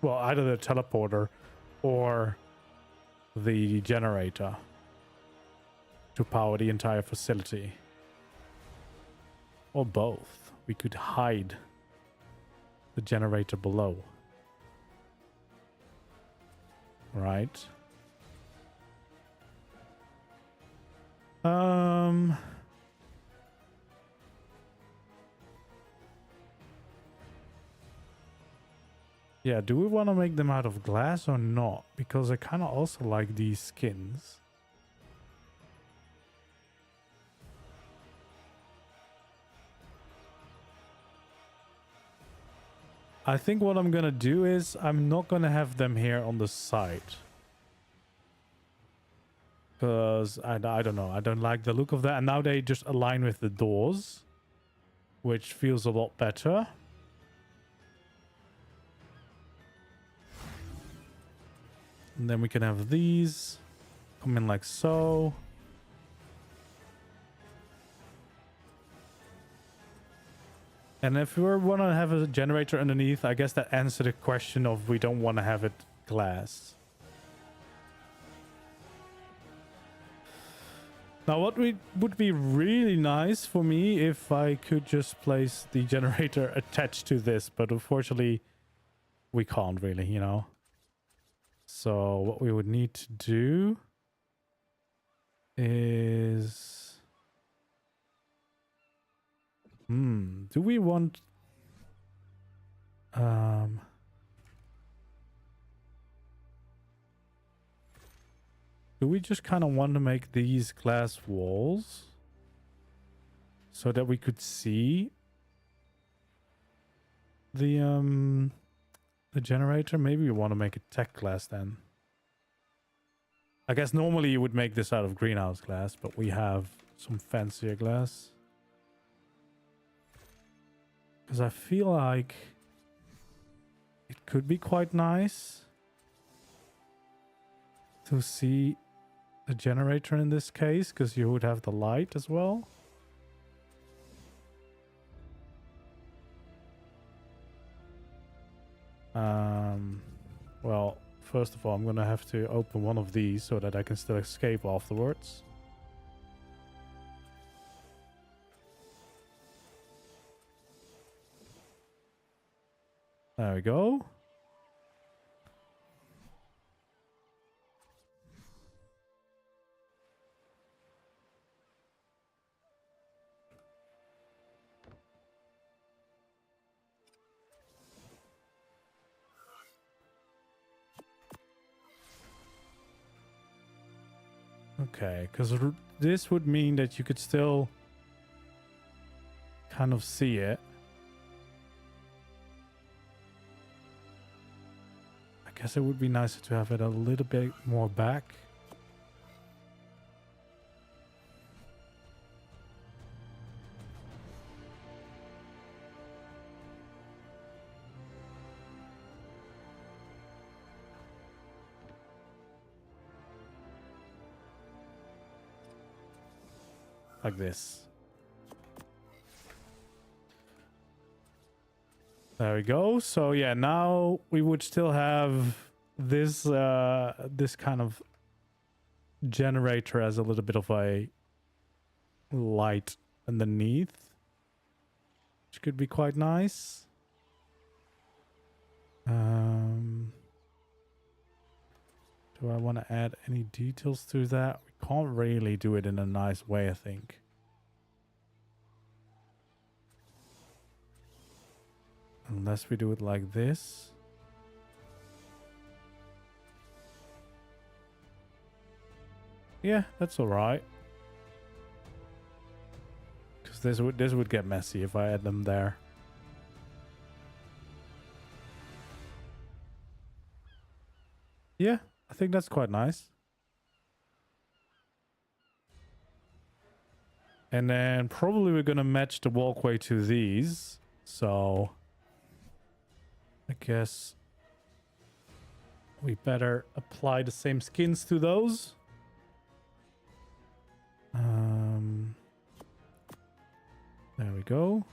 well, either the teleporter or the generator to power the entire facility, or both. We could hide the generator below, right? Yeah, do we want to make them out of glass or not? Because I kind of also like these skins. I think what I'm gonna do is I'm not gonna have them here on the side. Because I don't know, I don't like the look of that. And now they just align with the doors, which feels a lot better. And then we can have these come in like so. And if we want to have a generator underneath, I guess that answers the question of we don't want to have it glass. Now, what would be really nice for me if I could just place the generator attached to this, but unfortunately we can't really, you know. So what we would need to do is... do we want... do we just kind of want to make these glass walls so that we could see the generator? Maybe we want to make it tech glass then. I guess normally you would make this out of greenhouse glass, but we have some fancier glass. Because I feel like it could be quite nice to see the generator in this case, because you would have the light as well. Well, first of all, I'm gonna have to open one of these so that I can still escape afterwards. There we go. Okay, because this would mean that you could still kind of see it. I guess it would be nicer to have it a little bit more back. Like this. There we go. So yeah, now we would still have this this kind of generator as a little bit of a light underneath, which could be quite nice. Do I want to add any details to that? We can't really do it in a nice way, I think. Unless we do it like this. Yeah, that's alright. Because this would get messy if I add them there. Yeah, I think that's quite nice. And then probably we're gonna match the walkway to these. So I guess we better apply the same skins to those. There we go.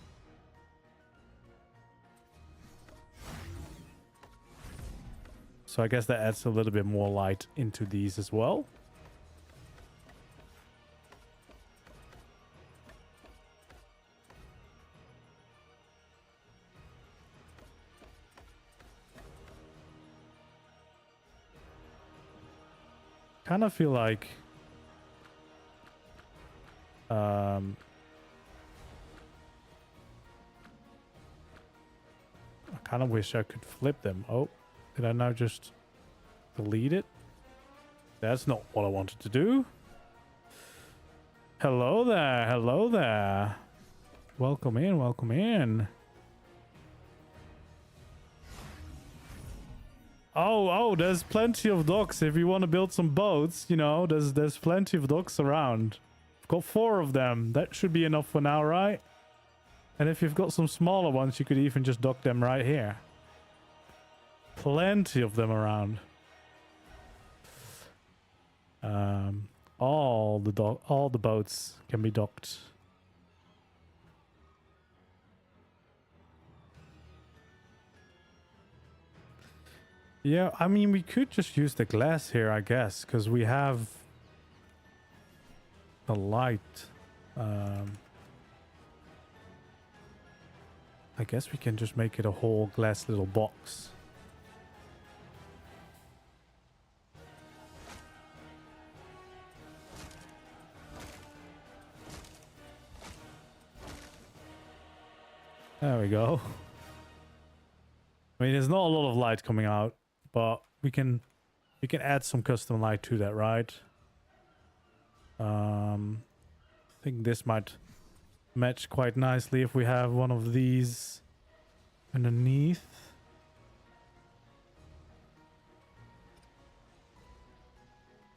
So I guess that adds a little bit more light into these as well. Kind of feel like I kind of wish I could flip them. Oh, did I now just delete it? That's not what I wanted to do. Hello there, hello there. Welcome in, welcome in. Oh, there's plenty of docks. If you want to build some boats, you know, there's plenty of docks around. I've got 4 of them. That should be enough for now, right? And if you've got some smaller ones, you could even just dock them right here. Plenty of them around. All the boats can be docked. Yeah, I mean, we could just use the glass here, I guess, because we have the light. I guess we can just make it a whole glass little box. There we go. I mean, there's not a lot of light coming out, but we can add some custom light to that, right? I think this might match quite nicely if we have one of these underneath.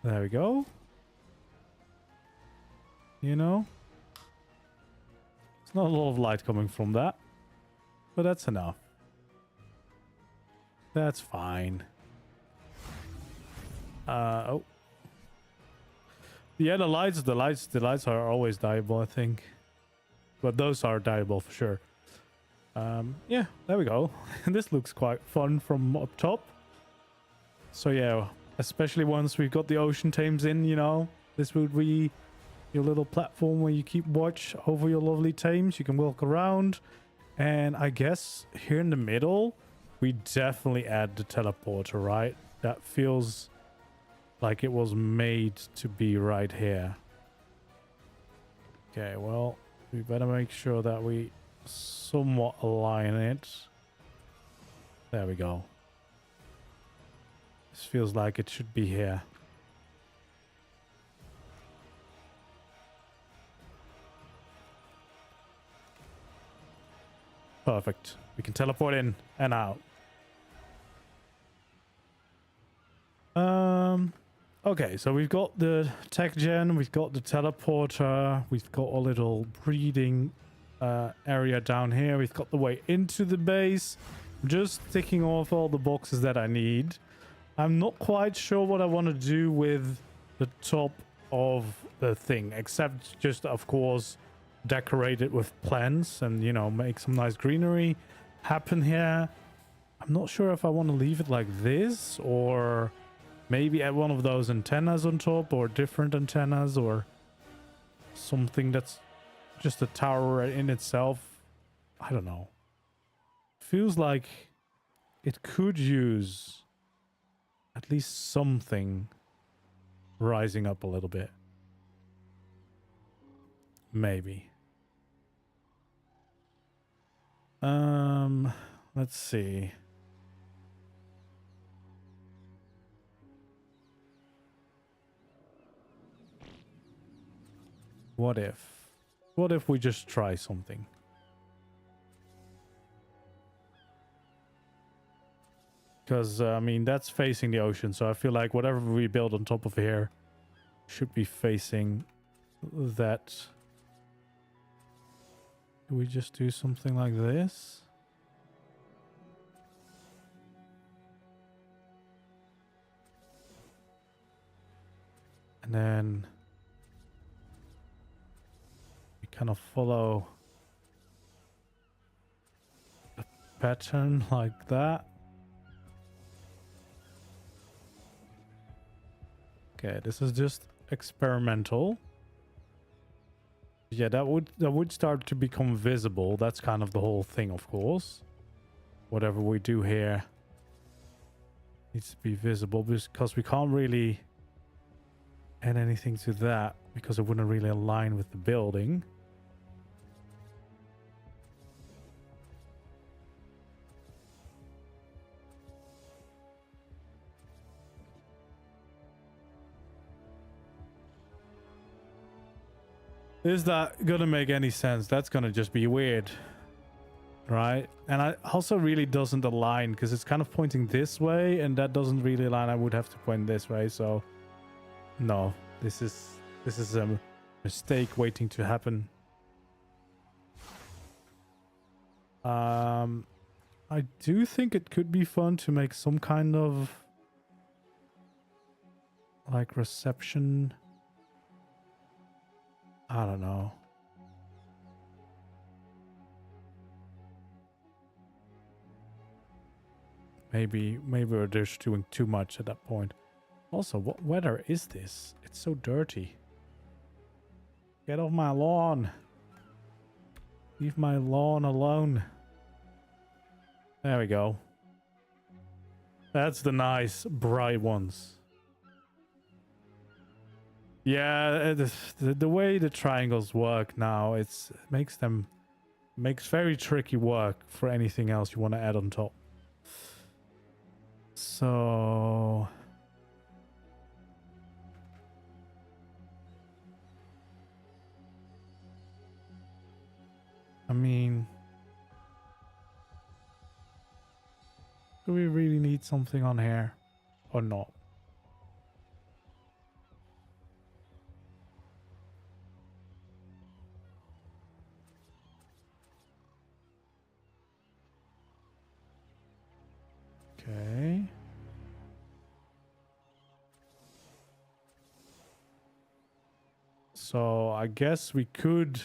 There we go. You know, it's not a lot of light coming from that, but that's enough. That's fine. Oh. Yeah, the lights are always dyeable, I think. But those are dyeable for sure. Yeah, there we go. This looks quite fun from up top. So yeah, especially once we've got the ocean tames in, you know, this would be your little platform where you keep watch over your lovely tames. You can walk around. And I guess here in the middle, we definitely add the teleporter, right? That feels like it was made to be right here. Okay, well, we better make sure that we somewhat align it. There we go. This feels like it should be here. Perfect. We can teleport in and out. Okay, so we've got the tech gen, we've got the teleporter, we've got a little breeding area down here, we've got the way into the base. I'm just ticking off all the boxes that I need. I'm not quite sure what I want to do with the top of the thing, except just, of course, decorate it with plants and, you know, make some nice greenery happen here. I'm not sure if I want to leave it like this or maybe add one of those antennas on top, or different antennas, or something that's just a tower in itself. I don't know. Feels like it could use at least something rising up a little bit. Maybe. Let's see. What if we just try something? Because, I mean, that's facing the ocean. So I feel like whatever we build on top of here should be facing that. Do we just do something like this? And then we kind of follow a pattern like that. Okay, this is just experimental. Yeah, that would start to become visible. That's kind of the whole thing, of course. Whatever we do here needs to be visible, because we can't really add anything to that because it wouldn't really align with the building. Is that gonna make any sense? That's gonna just be weird, right? And I also really doesn't align because it's kind of pointing this way and that doesn't really align. I would have to point this way, so no, this is a mistake waiting to happen. I do think it could be fun to make some kind of like reception. I don't know. Maybe we're just doing too much at that point. Also, what weather is this? It's so dirty. Get off my lawn. Leave my lawn alone. There we go. That's the nice, bright ones. Yeah, the way the triangles work now, makes very tricky work for anything else you want to add on top. So I mean, do we really need something on here or not? Okay. So I guess we could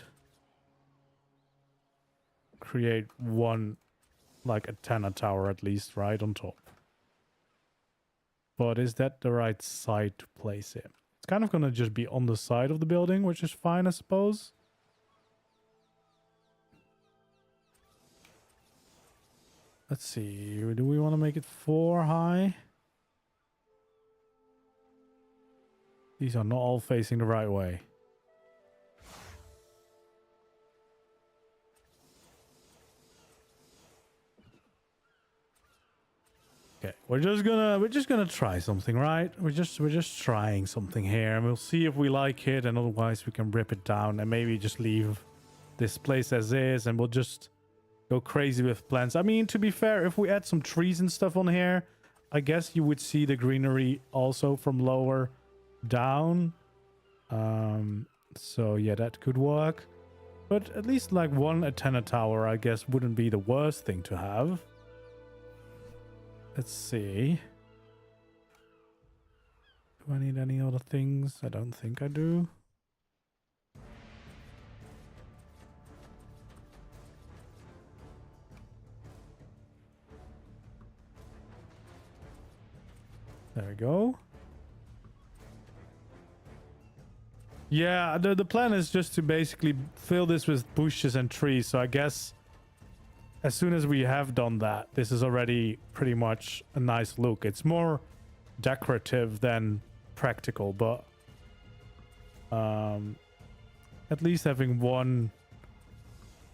create one, like antenna tower at least, right on top. But is that the right side to place it? It's kind of gonna just be on the side of the building, which is fine, I suppose. Let's see, do we want to make it 4 high? These are not all facing the right way. Okay, we're just gonna try something, right? We're just trying something here, and we'll see if we like it, and otherwise we can rip it down and maybe just leave this place as is, and we'll just go crazy with plants. I mean, to be fair, if we add some trees and stuff on here, I guess you would see the greenery also from lower down. So yeah, that could work. But at least like one antenna tower, I guess, wouldn't be the worst thing to have. Let's see. Do I need any other things? I don't think I do. There we go. Yeah, the plan is just to basically fill this with bushes and trees. So I guess as soon as we have done that, this is already pretty much a nice look. It's more decorative than practical, but at least having one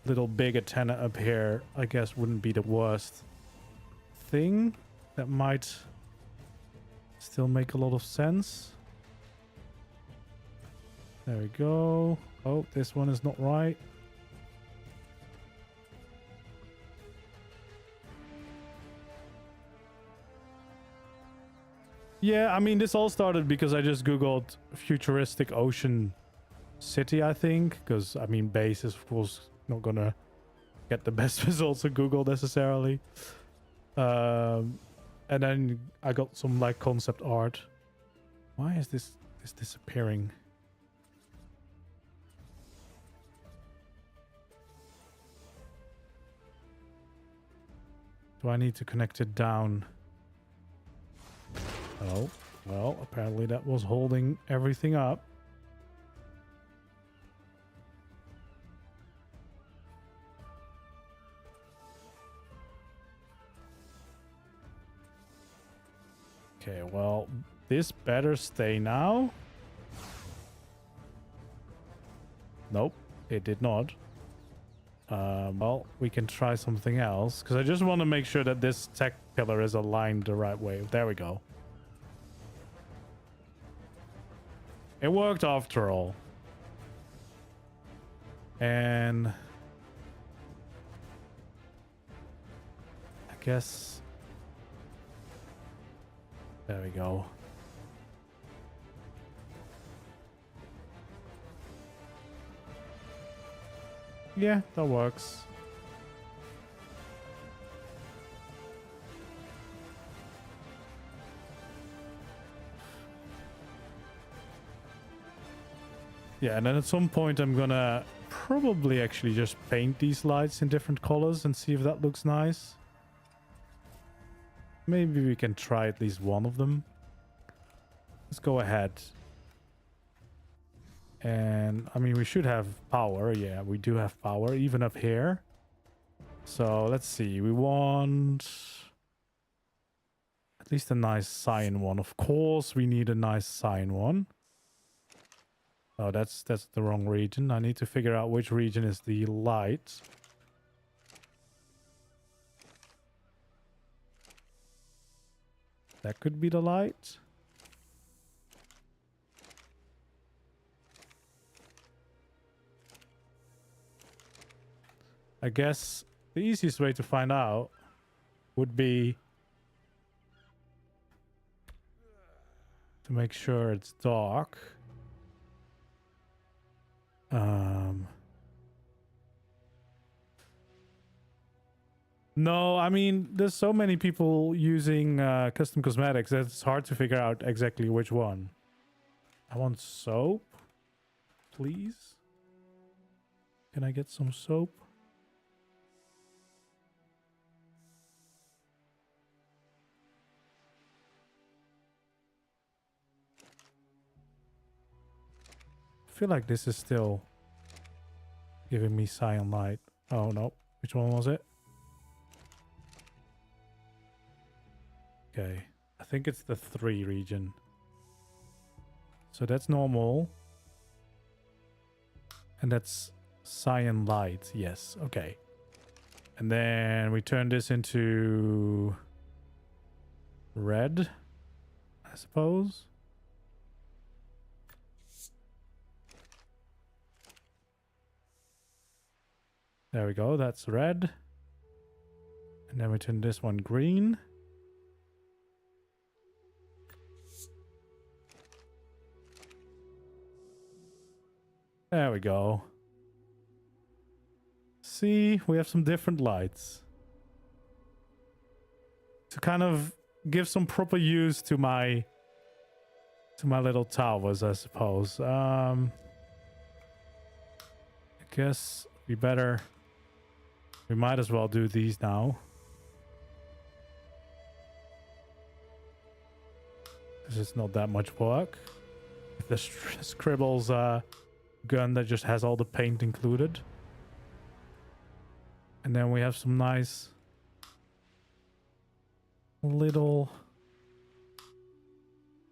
little big antenna up here, I guess, wouldn't be the worst thing. That might still make a lot of sense. There we go. Oh, this one is not right. Yeah, I mean, this all started because I just googled futuristic ocean city, I think, because I mean, base is of course not gonna get the best results of Google necessarily. And then I got some like concept art. Why is this disappearing? Do I need to connect it down? Oh, well, apparently that was holding everything up. Okay, well, this better stay now. Nope, it did not. Well, we can try something else, because I just want to make sure that this tech pillar is aligned the right way. There we go. It worked after all. And I guess... There we go. Yeah, that works. Yeah, and then at some point I'm gonna probably actually just paint these lights in different colors and see if that looks nice. Maybe we can try at least one of them. Let's go ahead. And, I mean, we should have power. Yeah, we do have power, even up here. So, let's see. We want... at least a nice cyan one. Of course, we need a nice cyan one. Oh, that's the wrong region. I need to figure out which region is the light. That could be the light. I guess the easiest way to find out would be to make sure it's dark. No, I mean, there's so many people using custom cosmetics that it's hard to figure out exactly which one. I want soap, please. Can I get some soap? I feel like this is still giving me cyan light. Oh no, which one was it? Okay, I think it's the 3 region. So that's normal. And that's cyan light, yes, okay. And then we turn this into red, I suppose. There we go, that's red. And then we turn this one green. There we go. See, we have some different lights. To kind of give some proper use to my little towers, I suppose. I guess we might as well do these now. It's not that much work. The Scribbles gun that just has all the paint included. And then we have some nice little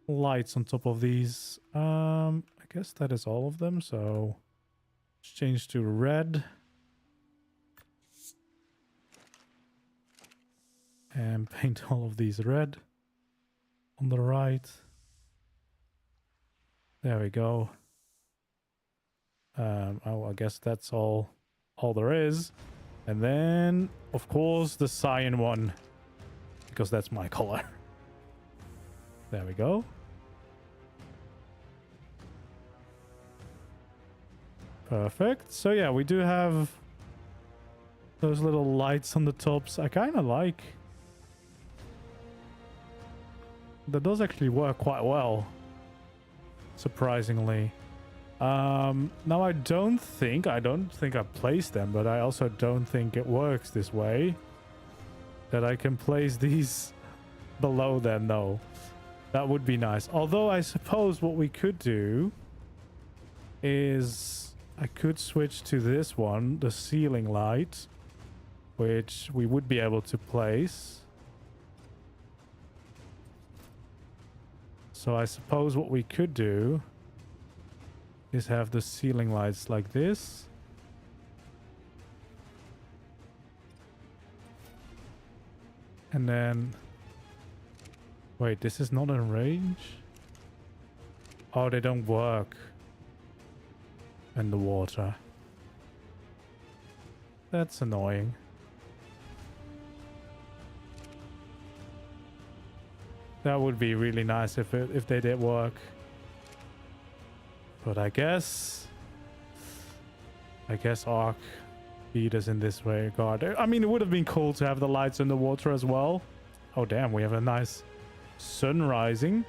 lights on top of these. I guess that is all of them, so let's change to red. And paint all of these red on the right. There we go. I guess that's all there is. And then, of course, the cyan one, because that's my color. There we go. Perfect. So yeah, we do have those little lights on the tops. I kind of like. That does actually work quite well. Surprisingly. Now I don't think I placed them, but I also don't think it works this way. That I can place these below them, no. That would be nice. Although I suppose what we could do is I could switch to this one, the ceiling light, which we would be able to place. So I suppose what we could do is have the ceiling lights like this. And then... Wait, this is not in range? Oh, they don't work in the water. That's annoying. That would be really nice if they did work. But I guess ARK beat us in this regard. I mean, it would have been cool to have the lights in the water as well. Oh damn, we have a nice sun rising.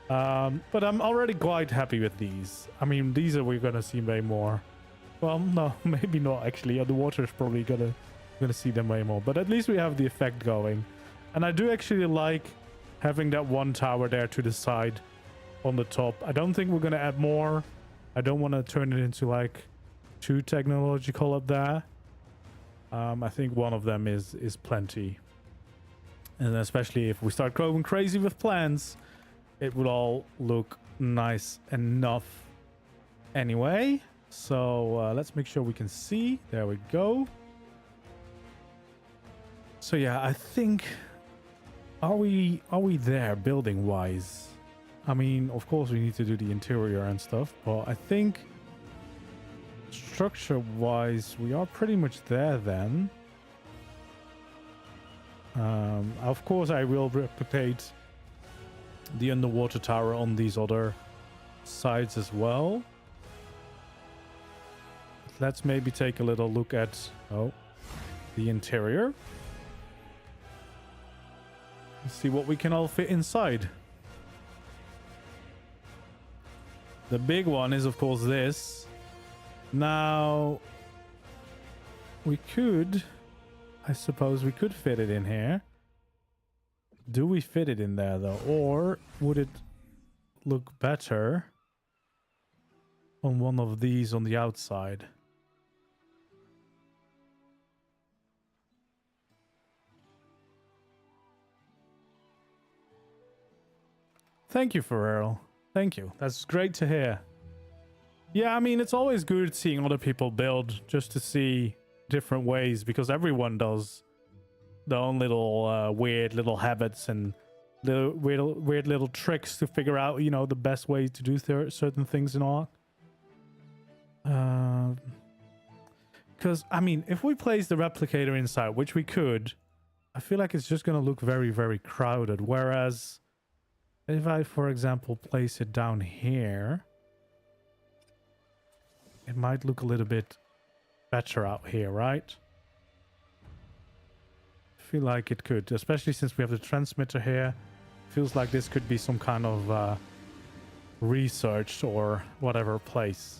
But I'm already quite happy with these. I mean, these are we're gonna see way more. Well, no, maybe not actually. The water is probably gonna see them way more. But at least we have the effect going. And I do actually like having that one tower there to the side on the top. I don't think we're gonna add more. I don't want to turn it into like too technological up there. I think one of them is plenty. And especially if we start growing crazy with plants, it would all look nice enough anyway. So let's make sure we can see. There we go. So yeah, I think are we there building wise? I mean, of course we need to do the interior and stuff, but I think structure wise we are pretty much there then. Of course I will replicate the underwater tower on these other sides as well. Let's maybe take a little look at the interior. Let's see what we can all fit inside. The big one is of course this. Now we could, I suppose we could fit it in here. Do we fit it in there though? Or would it look better on one of these on the outside? Thank you, Ferrero. Thank you. That's great to hear. Yeah, I mean, it's always good seeing other people build just to see different ways, because everyone does their own little weird little habits and little weird little tricks to figure out, you know, the best way to do certain things and all. Because, I mean, if we place the replicator inside, which we could, I feel like it's just going to look very, very crowded. Whereas if I, for example, place it down here, it might look a little bit better out here, right? I feel like it could, especially since we have the transmitter here. Feels like this could be some kind of research or whatever place.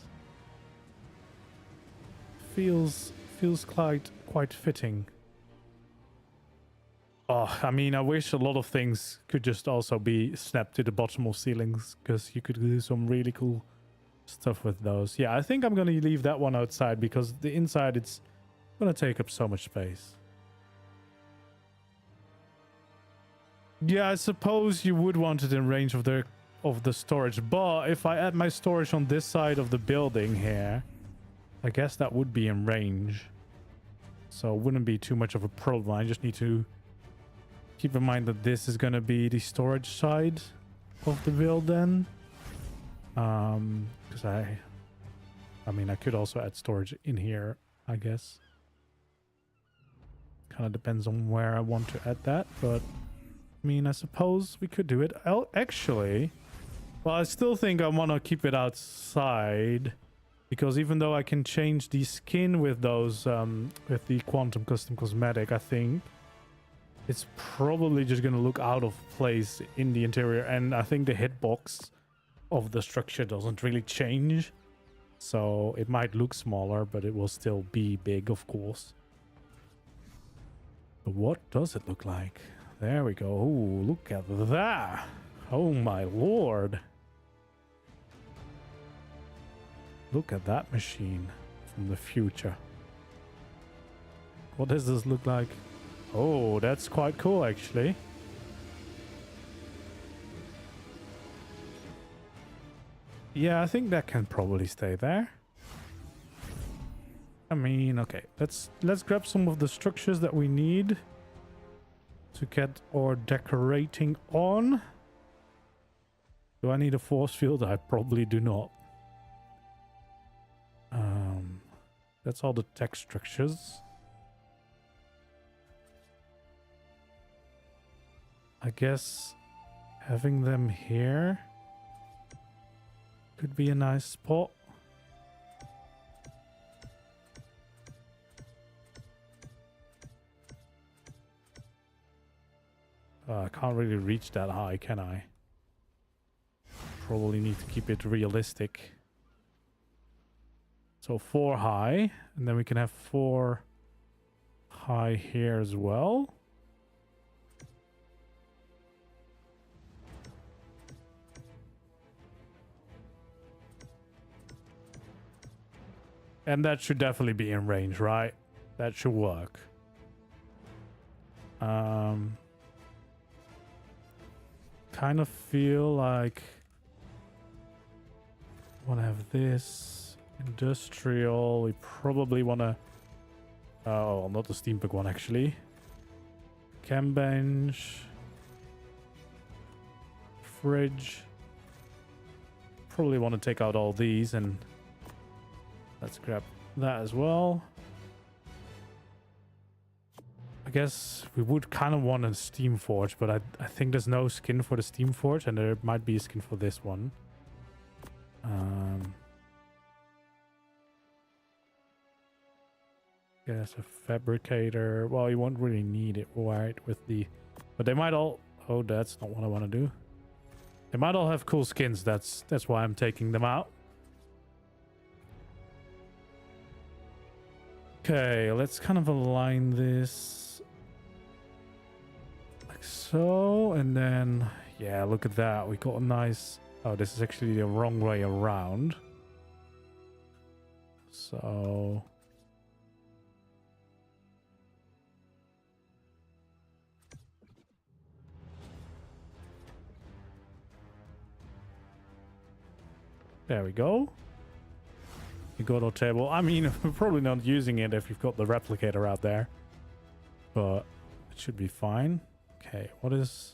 Feels quite fitting. Oh, I mean, I wish a lot of things could just also be snapped to the bottom of ceilings, because you could do some really cool stuff with those. Yeah, I think I'm going to leave that one outside because the inside, it's going to take up so much space. Yeah, I suppose you would want it in range of the storage, but if I add my storage on this side of the building here, I guess that would be in range. So it wouldn't be too much of a problem. I just need to keep in mind that this is going to be the storage side of the build then. Because I mean, I could also add storage in here, I guess. Kind of depends on where I want to add that, but I mean, I suppose we could do it. Oh, actually, well, I still think I want to keep it outside, because even though I can change the skin with those, with the quantum custom cosmetic, I think it's probably just going to look out of place in the interior. And I think the hitbox of the structure doesn't really change. So it might look smaller, but it will still be big, of course. But what does it look like? There we go. Oh, look at that. Oh my lord. Look at that machine from the future. What does this look like? Oh, that's quite cool, actually. Yeah, I think that can probably stay there. I mean, okay, let's grab some of the structures that we need to get our decorating on. Do I need a force field? I probably do not. That's all the tech structures. I guess having them here could be a nice spot. I can't really reach that high, can I? Probably need to keep it realistic. So 4 high, and then we can have 4 high here as well. And that should definitely be in range, right? That should work. Kind of feel like I want to have this industrial. We probably want to... Oh, not the steampunk one, actually. Cam bench. Fridge. Probably want to take out all these and... Let's grab that as well. I guess we would kind of want a steam forge, but I think there's no skin for the steam forge, and there might be a skin for this one. Guess a fabricator. Well, you won't really need it, right? With the, but they might all. Oh, that's not what I want to do. They might all have cool skins. That's why I'm taking them out. Okay, let's kind of align this like so, and then yeah, look at that. We got a nice... Oh, this is actually the wrong way around. So there we go. You got our table. I mean, we're probably not using it if you've got the replicator out there, but it should be fine. Okay, what is...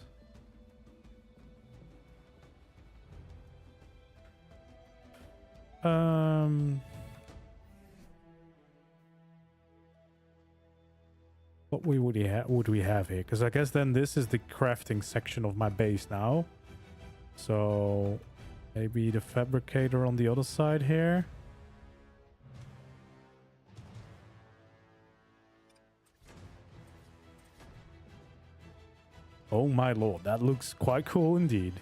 What would we have here? Because I guess then this is the crafting section of my base now. So maybe the fabricator on the other side here. Oh my lord, that looks quite cool indeed.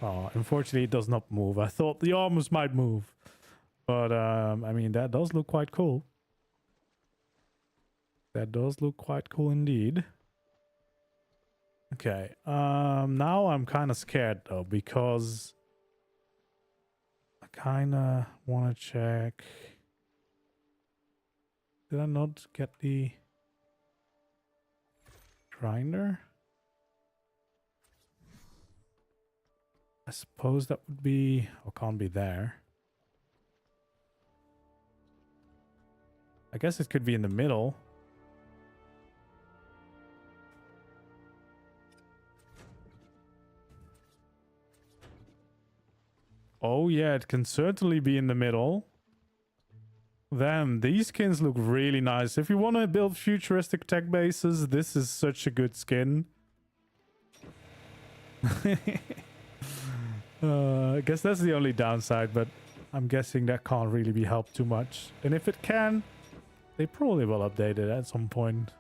Oh, unfortunately it does not move. I thought the armors might move. But, I mean, that does look quite cool. That does look quite cool indeed. Okay, now I'm kind of scared though, because I kind of want to check. Did I not get the grinder? I suppose that would be... Oh, can't be there. I guess it could be in the middle. Oh yeah, it can certainly be in the middle. Then these skins look really nice. If you want to build futuristic tech bases, this is such a good skin. I guess that's the only downside, but I'm guessing that can't really be helped too much. And if it can, they probably will update it at some point.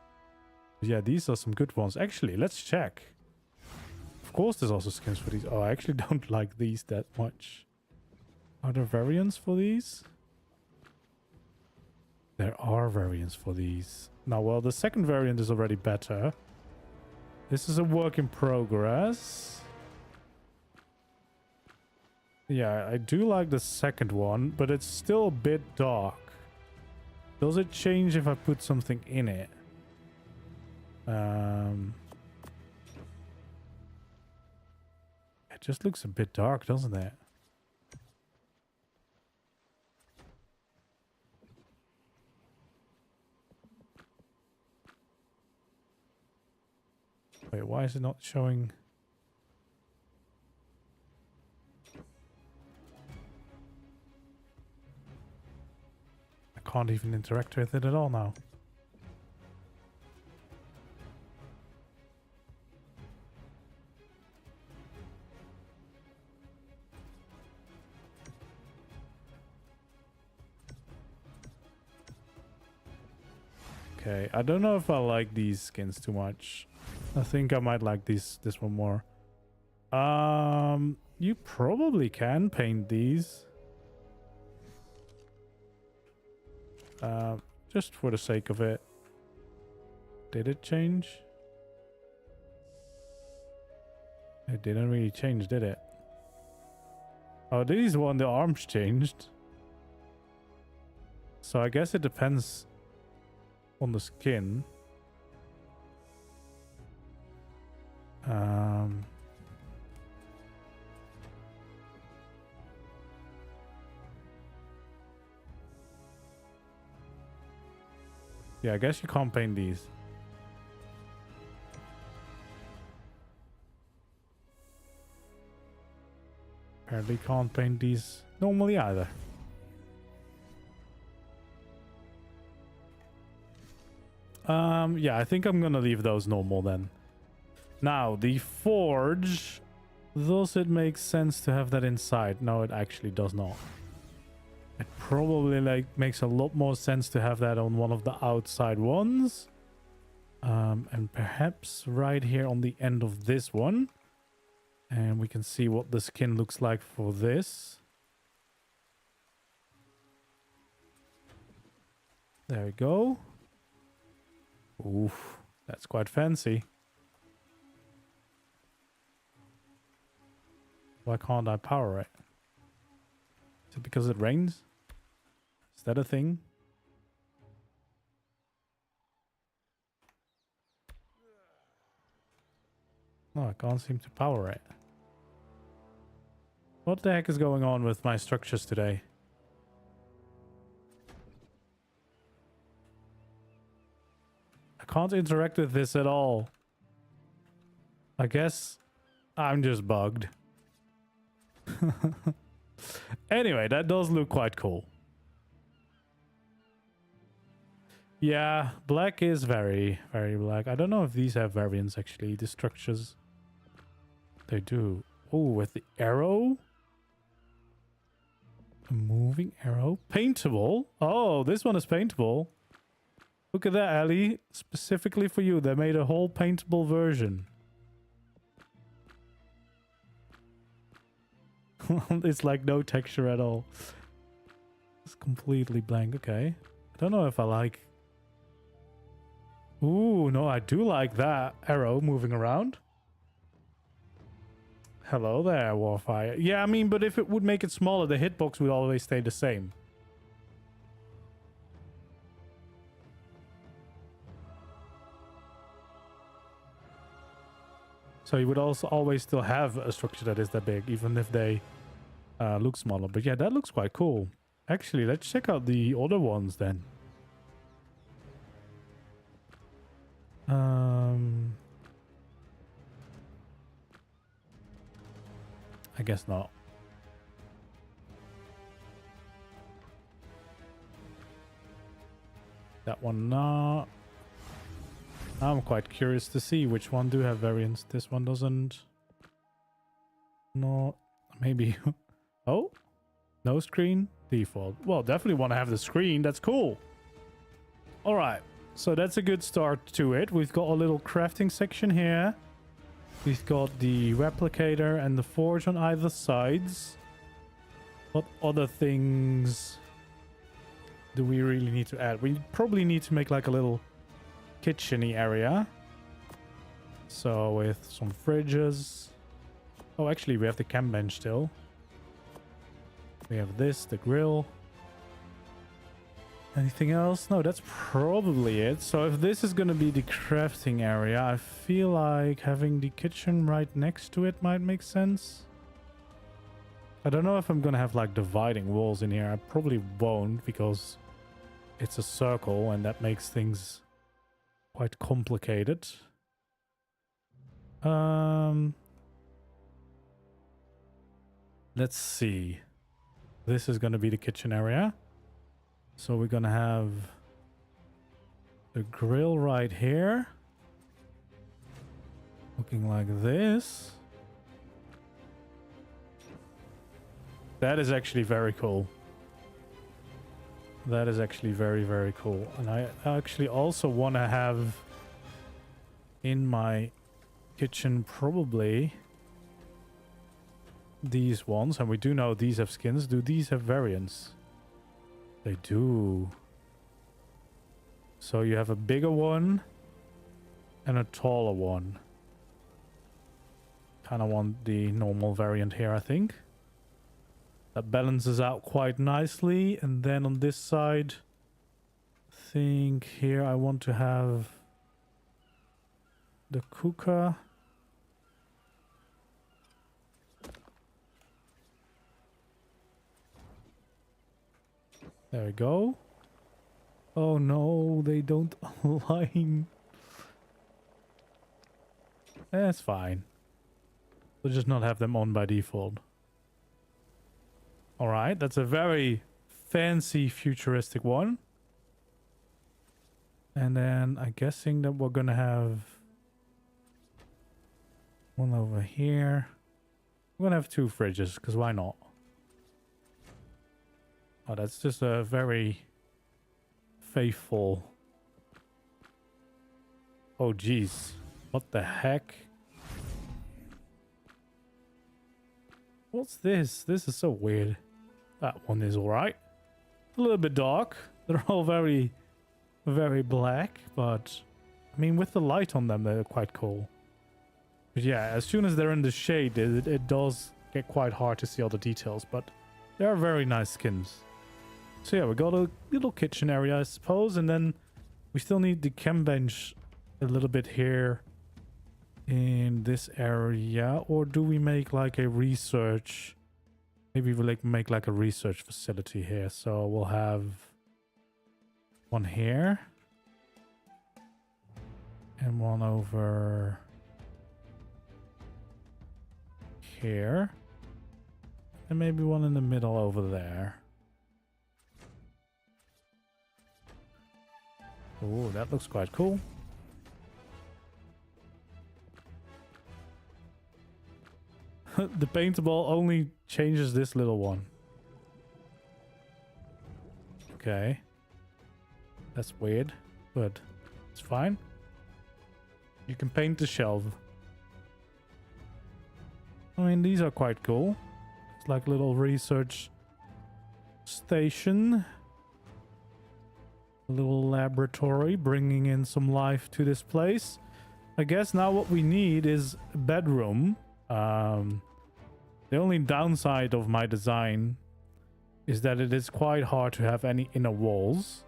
Yeah, these are some good ones. Actually, let's check. Of course, there's also skins for these. Oh, I actually don't like these that much. Are there variants for these? There are variants for these. Now, well, the second variant is already better. This is a work in progress. Yeah, I do like the second one, but it's still a bit dark. Does it change if I put something in it? It just looks a bit dark, doesn't it? Wait, why is it not showing? I can't even interact with it at all now. Okay, I don't know if I like these skins too much. I think I might like this one more. You probably can paint these. Just for the sake of it. Did it change? It didn't really change, did it? Oh, this one, the arms changed. So I guess it depends on the skin. Yeah, I guess you can't paint these. Apparently can't paint these normally either. Yeah, I think I'm gonna leave those normal then. Now, the forge. Does it make sense to have that inside? No, it actually does not. It probably makes a lot more sense to have that on one of the outside ones. And perhaps right here on the end of this one. And we can see what the skin looks like for this. There we go. Oof, that's quite fancy. Why can't I power it? Is it because it rains? Is that a thing? No, I can't seem to power it. What the heck is going on with my structures today? I can't interact with this at all. I guess I'm just bugged. Anyway, that does look quite cool. Yeah, black is very, very black. I don't know if these have variants actually, the structures. They do. Oh, with the arrow? A moving arrow? Paintable? Oh, this one is paintable. Look at that, Ellie. Specifically for you, they made a whole paintable version. It's like no texture at all. It's completely blank. Okay. I don't know if I like... Ooh, no, I do like that arrow moving around. Hello there, Warfire. Yeah, I mean, but if it would make it smaller, the hitbox would always stay the same. So you would also always still have a structure that is that big, even if they look smaller. But yeah, that looks quite cool. Actually, let's check out the other ones then. I guess not. That one not. I'm quite curious to see which one do have variants. This one doesn't. No, maybe. Oh, no screen default. Well, definitely want to have the screen. That's cool. All right. So that's a good start to it. We've got a little crafting section here. We've got the replicator and the forge on either sides. What other things do we really need to add? We probably need to make like a little kitchen-y area. So with some fridges. Oh, actually, we have the camp bench still. We have this, the grill. Anything else? No, that's probably it. So if this is going to be the crafting area, I feel like having the kitchen right next to it might make sense. I don't know if I'm going to have like dividing walls in here. I probably won't because it's a circle and that makes things quite complicated. Let's see. This is going to be the kitchen area. So we're going to have the grill right here. Looking like this. That is actually very cool. That is actually very, very cool. And I actually also want to have in my kitchen probably these ones. And we do know these have skins. Do these have variants? They do. So you have a bigger one and a taller one. Kind of want the normal variant here, I think. That balances out quite nicely. And then on this side, I think here I want to have the cooker. There we go. Oh no, they don't align. That's fine. We'll just not have them on by default. Alright, that's a very fancy futuristic one. And then I'm guessing that we're gonna have one over here. We're gonna have two fridges, because why not? Oh, that's just a very faithful. Oh, geez. What the heck? What's this? This is so weird. That one is alright. A little bit dark. They're all very, very black, but I mean, with the light on them, they're quite cool. But yeah, as soon as they're in the shade, it does get quite hard to see all the details, but they are very nice skins. So yeah, we got a little kitchen area, I suppose, and then we still need the chem bench a little bit here in this area. Or do we make like a research? Maybe we'll make like a research facility here. So we'll have one here and one over here, and maybe one in the middle over there. Oh, that looks quite cool. The paintball only changes this little one. Okay. That's weird, but it's fine. You can paint the shelf. I mean, these are quite cool. It's like a little research station. A little laboratory, bringing in some life to this place. I guess now what we need is a bedroom. The only downside of my design is that it is quite hard to have any inner walls.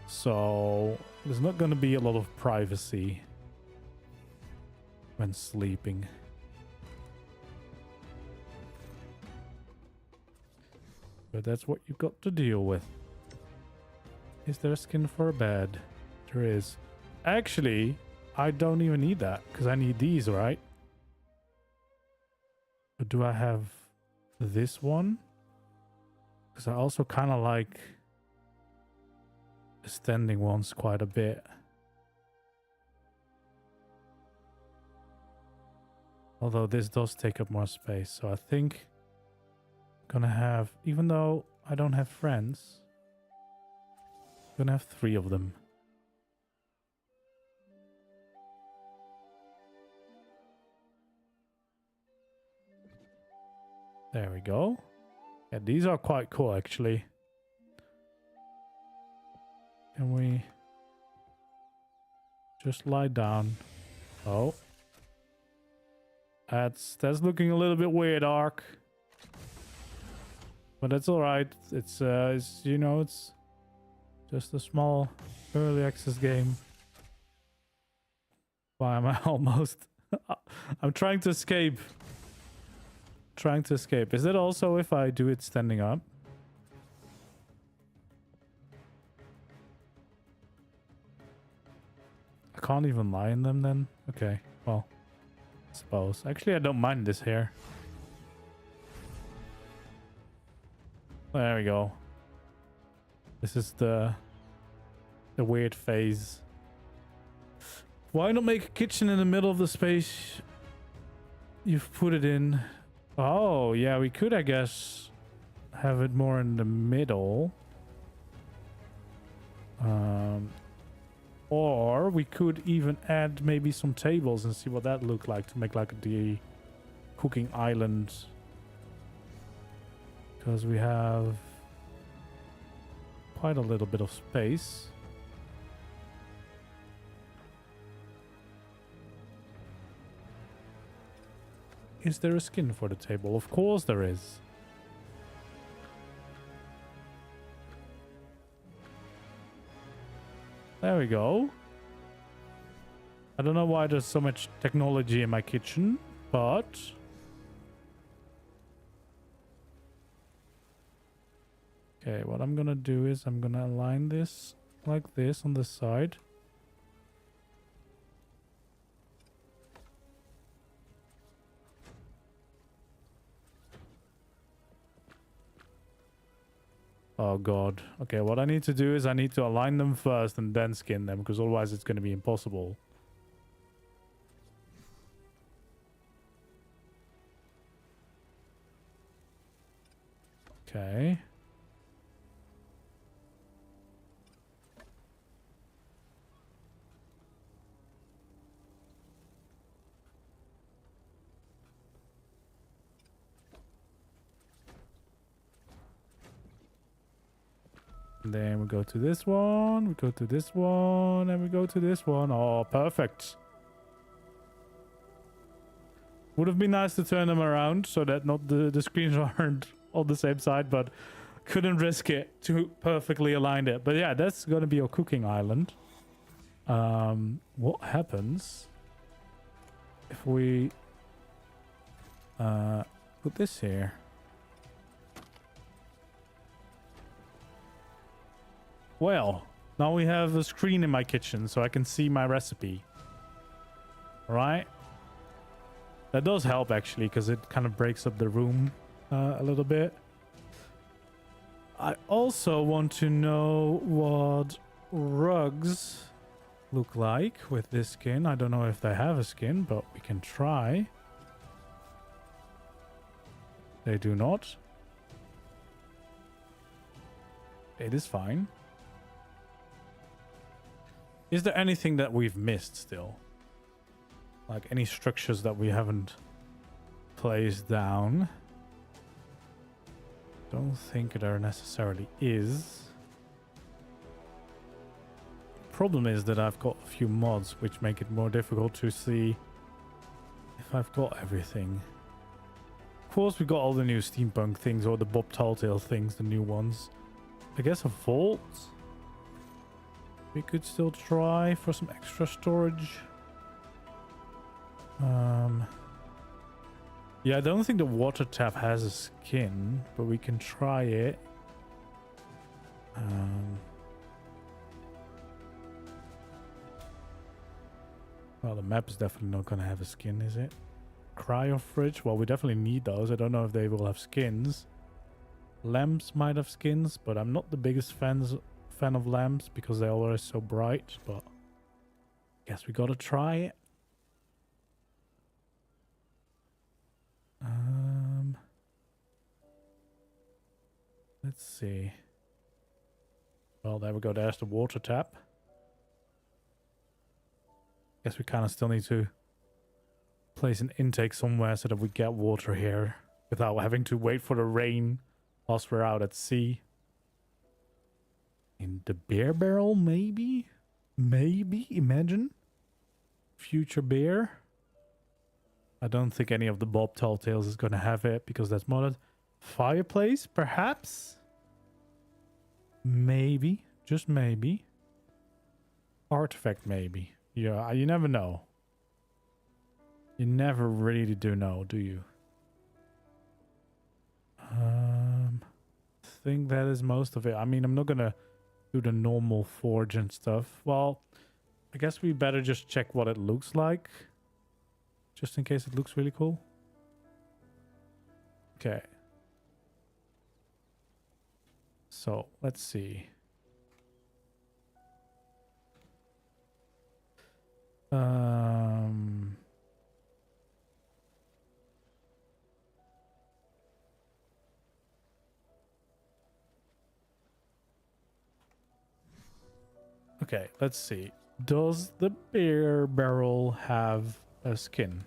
So there's not going to be a lot of privacy when sleeping. But that's what you've got to deal with. Is there a skin for a bed? There is. Actually, I don't even need that because I need these, right? But do I have this one? Because I also kind of like the standing ones quite a bit. Although this does take up more space, so I think I'm gonna have, even though I don't have friends, I'm gonna have 3 of them. There we go. Yeah, these are quite cool actually. Can we just lie down? Oh. That's looking a little bit weird, ARK. But that's alright. It's you know, it's just a small early access game. Why am I almost I'm trying to escape. Trying to escape. Is it also if I do it standing up? I can't even lie in them then? Okay, well, I suppose. Actually, I don't mind this here. There we go. This is the weird phase. Why not make a kitchen in the middle of the space you've put it in? Oh, yeah, we could, I guess, have it more in the middle. Or we could even add maybe some tables and see what that looked like to make like the cooking island. Because we have quite a little bit of space. Is there a skin for the table? Of course there is. There we go. I don't know why there's so much technology in my kitchen, but... Okay, what I'm gonna do is I'm gonna align this like this on this side. Oh god. Okay, what I need to do is I need to align them first and then skin them, because otherwise it's going to be impossible. Okay. And then we go to this one, we go to this one, and we go to this one. Oh, perfect. Would have been nice to turn them around so that not the screens aren't on the same side, but couldn't risk it to perfectly align it. But yeah, that's going to be our cooking island. What happens if we put this here? Well, now we have a screen in my kitchen so I can see my recipe. Right? That does help actually, because it kind of breaks up the room a little bit. I also want to know what rugs look like with this skin. I don't know if they have a skin, but we can try. They do not. It is fine. Is there anything that we've missed still? Like any structures that we haven't placed down? Don't think there necessarily is. Problem is that I've got a few mods which make it more difficult to see if I've got everything. Of course we got all the new steampunk things, or the Bob Telltale things, the new ones. I guess a vault? We could still try for some extra storage. Yeah, I don't think the water tap has a skin, but we can try it. Well, the map is definitely not going to have a skin, is it? Cryo fridge? Well, we definitely need those. I don't know if they will have skins. Lamps might have skins, but I'm not the biggest fan of lamps because they're always so bright, but guess we gotta try it. Let's see. Well, there we go. There's the water tap. Guess we kind of still need to place an intake somewhere so that we get water here without having to wait for the rain whilst we're out at sea. In the beer barrel, maybe? Maybe? Imagine? Future beer? I don't think any of the Bob Tall Tales is going to have it because that's modded. Fireplace, perhaps? Maybe. Just maybe. Artifact, maybe. Yeah, you never know. You never really do know, do you? I think that is most of it. I mean, I'm not gonna do the normal forge and stuff. Well, I guess we better just check what it looks like. Just in case it looks really cool. Okay. So, let's see. Okay, let's see. Does the beer barrel have a skin?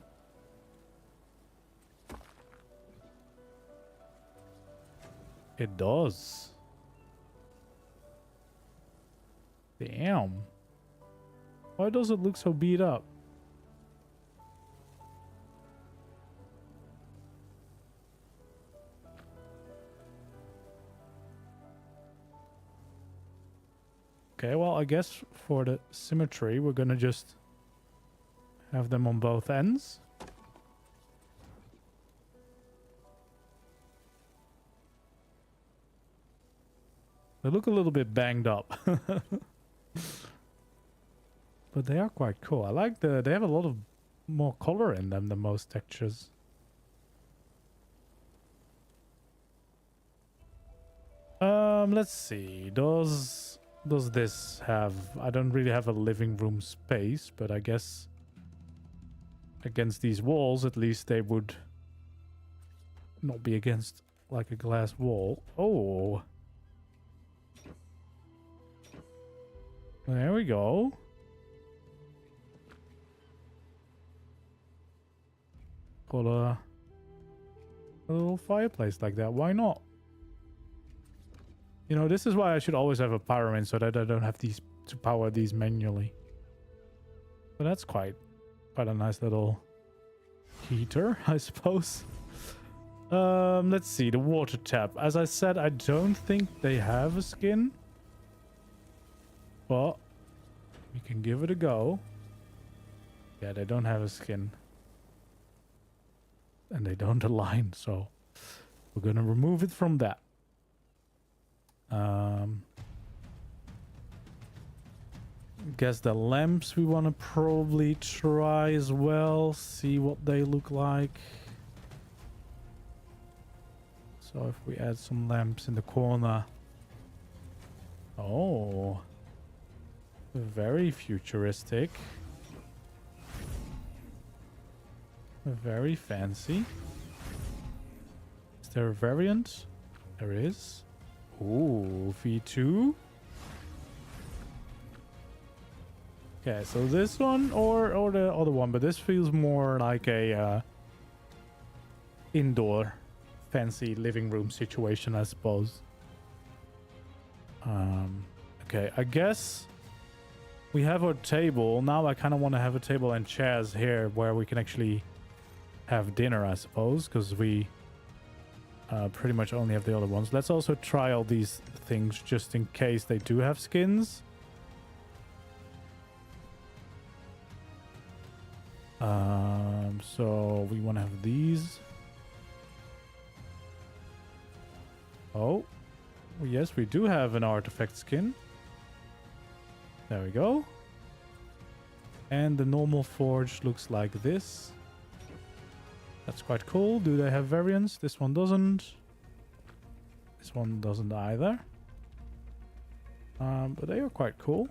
It does. Damn. Why does it look so beat up? Okay, well, I guess for the symmetry, we're gonna just have them on both ends. They look a little bit banged up. But they are quite cool. I like they have a lot of more color in them than most textures. Let's see. Does this have... I don't really have a living room space, but I guess against these walls, at least they would not be against like a glass wall. Oh. There we go. Got a little fireplace like that. Why not? You know, this is why I should always have a power in so that I don't have to power these manually. But that's quite a nice little heater, I suppose. Let's see, the water tap. As I said, I don't think they have a skin. But we can give it a go. Yeah, they don't have a skin. And they don't align, so we're gonna remove it from that. Guess the lamps we want to probably try as well, see what they look like. So if we add some lamps in the corner. Oh, very futuristic. Very fancy. Is there a variant? There is. Ooh, V2. Okay, so this one or the other one, but this feels more like a indoor fancy living room situation, I suppose. Okay, I guess we have our table. Now I kind of want to have a table and chairs here where we can actually have dinner, I suppose, because we pretty much only have the other ones. Let's also try all these things just in case they do have skins. So we want to have these. Oh, yes, we do have an artifact skin. There we go. And the normal forge looks like this. That's quite cool. Do they have variants? This one doesn't. This one doesn't either. But they are quite cool.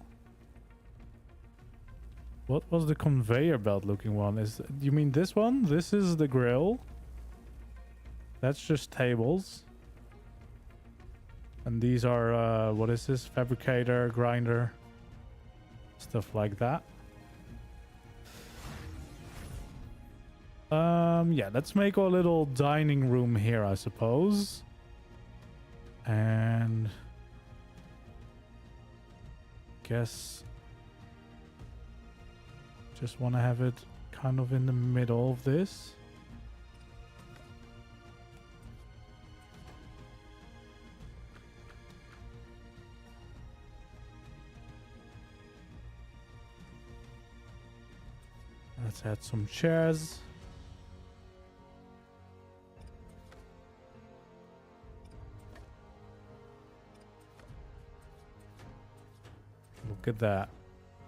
What was the conveyor belt looking one? You mean this one? This is the grill. That's just tables. And these are, what is this? Fabricator, grinder, stuff like that. Yeah, let's make our little dining room here, I suppose. And guess just want to have it kind of in the middle of this. Let's add some chairs. Look at that.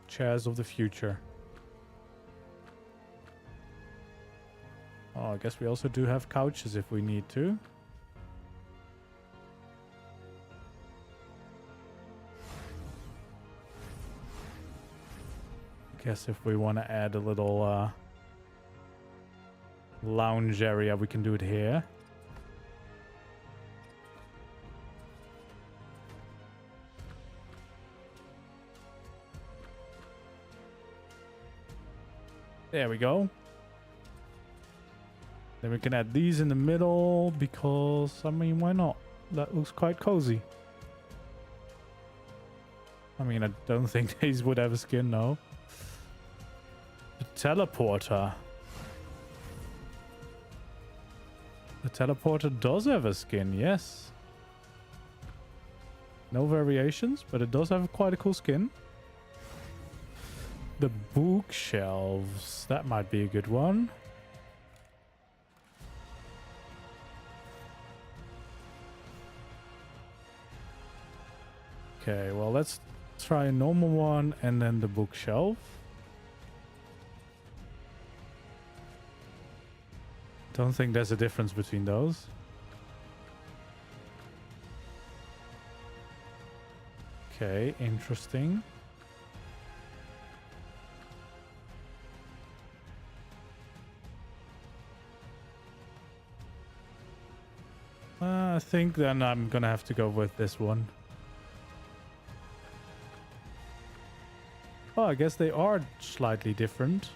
Chairs of the future. Oh, I guess we also do have couches if we need to. I guess if we want to add a little lounge area, we can do it here. There we go. Then we can add these in the middle because, I mean, why not? That looks quite cozy. I mean, I don't think these would have a skin, no. The teleporter. The teleporter does have a skin, yes. No variations, but it does have quite a cool skin. The bookshelves. That might be a good one. Okay, well, let's try a normal one and then the bookshelf. Don't think there's a difference between those. Okay, interesting. I think then I'm gonna have to go with this one. Oh, I guess they are slightly different.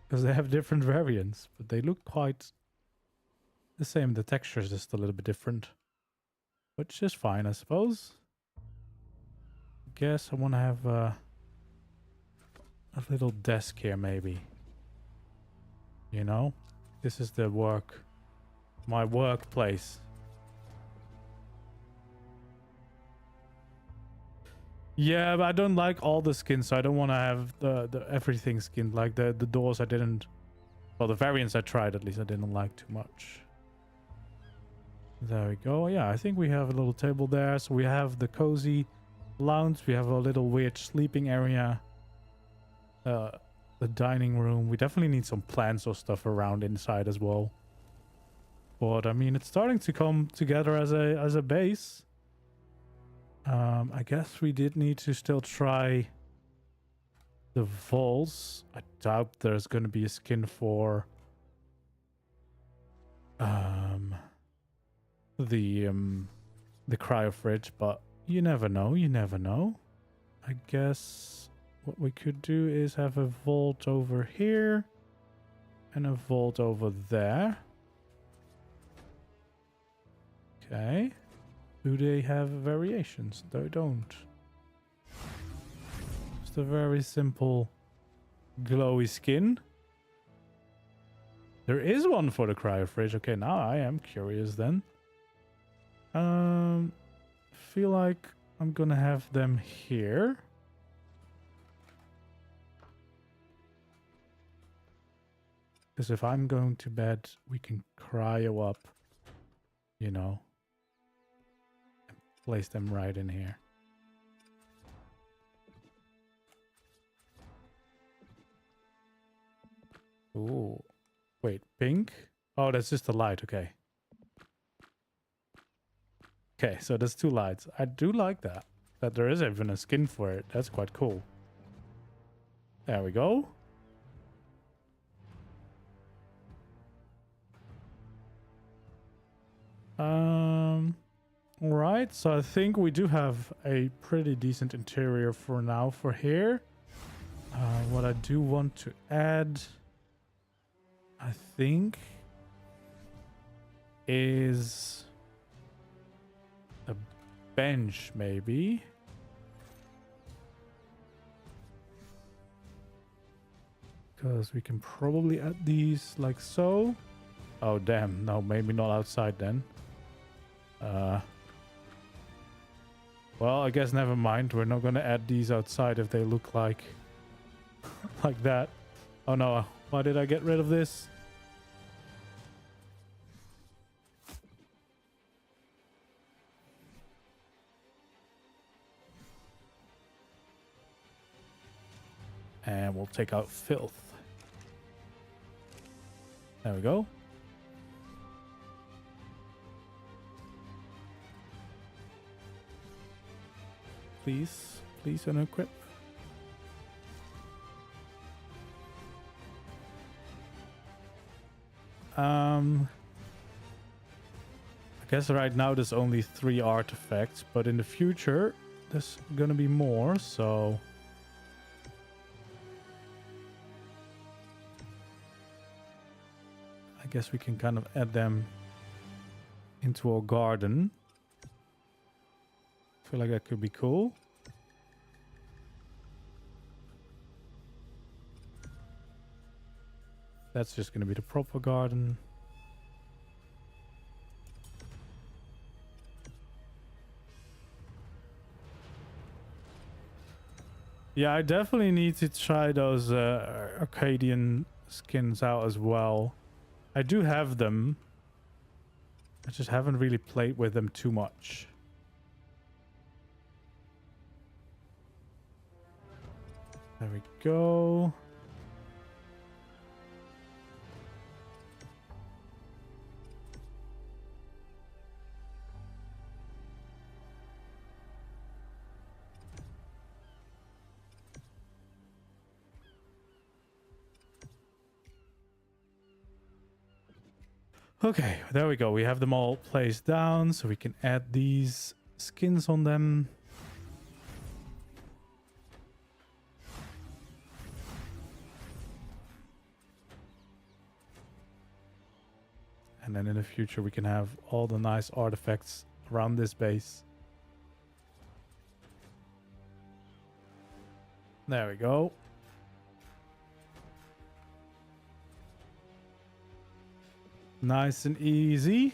Because they have different variants, but they look quite the same. The texture is just a little bit different. Which is fine, I suppose. I guess I want to have a little desk here, maybe. You know? This is the my workplace. Yeah, but I don't like all the skins, so I don't want to have the everything skinned. Like the doors I didn't... Well, the variants I tried, at least I didn't like too much. There we go. Yeah, I think we have a little table there. So we have the cozy lounge. We have a little weird sleeping area. The dining room. We definitely need some plants or stuff around inside as well. But, I mean, it's starting to come together as a base. I guess we did need to still try the vaults. I doubt there's going to be a skin for the cryo fridge, but you never know. You never know. I guess what we could do is have a vault over here and a vault over there. Okay. Do they have variations? They don't. Just a very simple glowy skin. There is one for the cryo fridge. Okay, now I am curious then. Feel like I'm gonna have them here. Because if I'm going to bed, we can cryo up, you know. Place them right in here. Ooh. Wait, pink? Oh, that's just a light, okay. Okay, so there's two lights. I do like that. That there is even a skin for it. That's quite cool. There we go. All right, so I think we do have a pretty decent interior for now for here. What I do want to add, I think, is a bench maybe. Because we can probably add these like so. Oh, damn. No, maybe not outside then. Well, I guess never mind. We're not going to add these outside if they look like like that. Oh no, why did I get rid of this? And we'll take out filth. There we go. Please, please unequip. I guess right now there's only 3 artifacts, but in the future there's gonna be more, so I guess we can kind of add them into our garden. I feel like that could be cool. That's just gonna be the proper garden. Yeah, I definitely need to try those Arcadian skins out as well. I do have them. I just haven't really played with them too much. There we go. Okay, there we go. We have them all placed down, so we can add these skins on them. And then in the future, we can have all the nice artifacts around this base. There we go. Nice and easy.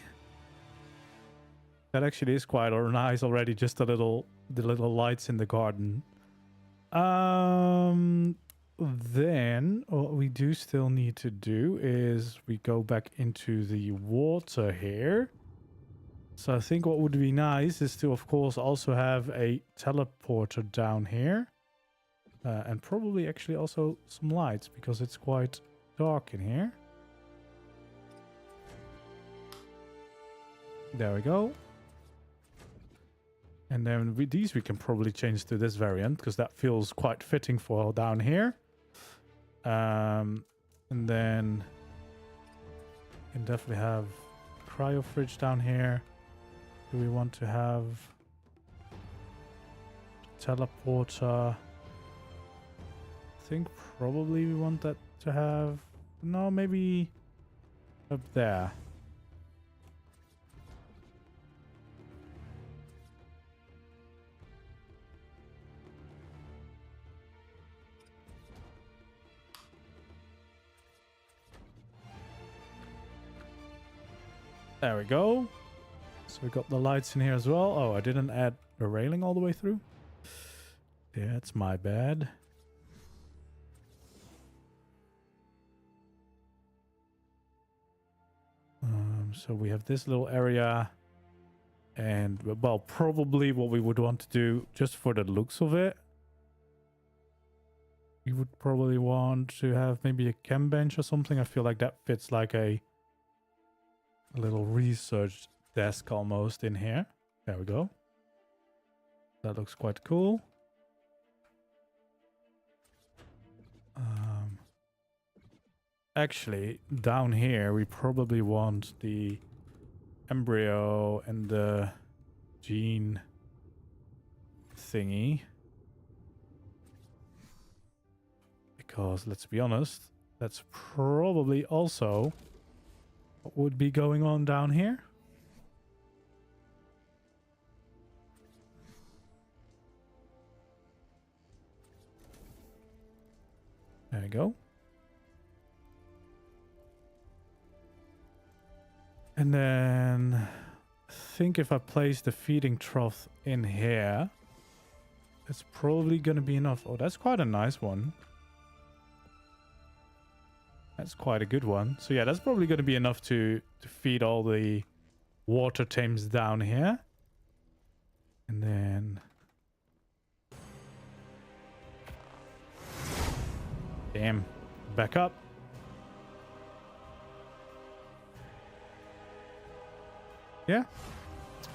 That actually is quite nice already. Just the little lights in the garden. Then what we do still need to do is we go back into the water here. So I think what would be nice is to, of course, also have a teleporter down here. And probably actually also some lights because it's quite dark in here. There we go. And then with these we can probably change to this variant because that feels quite fitting for down here. And then we can definitely have cryo fridge down here. Do we want to have teleporter? I think probably we want that to have, no, maybe up there. There we go. So we got the lights in here as well. Oh, I didn't add the railing all the way through. Yeah, it's my bad. So we have this little area. And, well, probably what we would want to do, just for the looks of it, we would probably want to have maybe a chem bench or something. I feel like that fits like a little research desk almost in here. There we go. That looks quite cool. Actually, down here we probably want the embryo and the gene thingy. Because let's be honest, that's probably also what would be going on down here. There we go. And then I think if I place the feeding trough in here, it's probably going to be enough. Oh, that's quite a nice one. That's quite a good one. So yeah, that's probably going to be enough to feed all the water tames down here. And then... Damn. Back up. Yeah.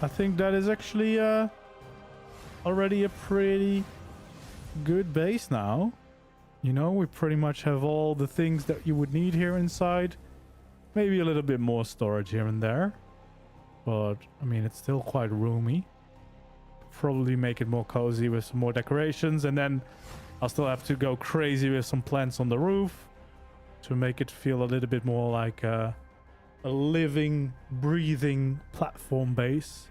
I think that is actually already a pretty good base now. You know, we pretty much have all the things that you would need here inside. Maybe a little bit more storage here and there. But, I mean, it's still quite roomy. Probably make it more cozy with some more decorations. And then I'll still have to go crazy with some plants on the roof to make it feel a little bit more like a living, breathing platform base.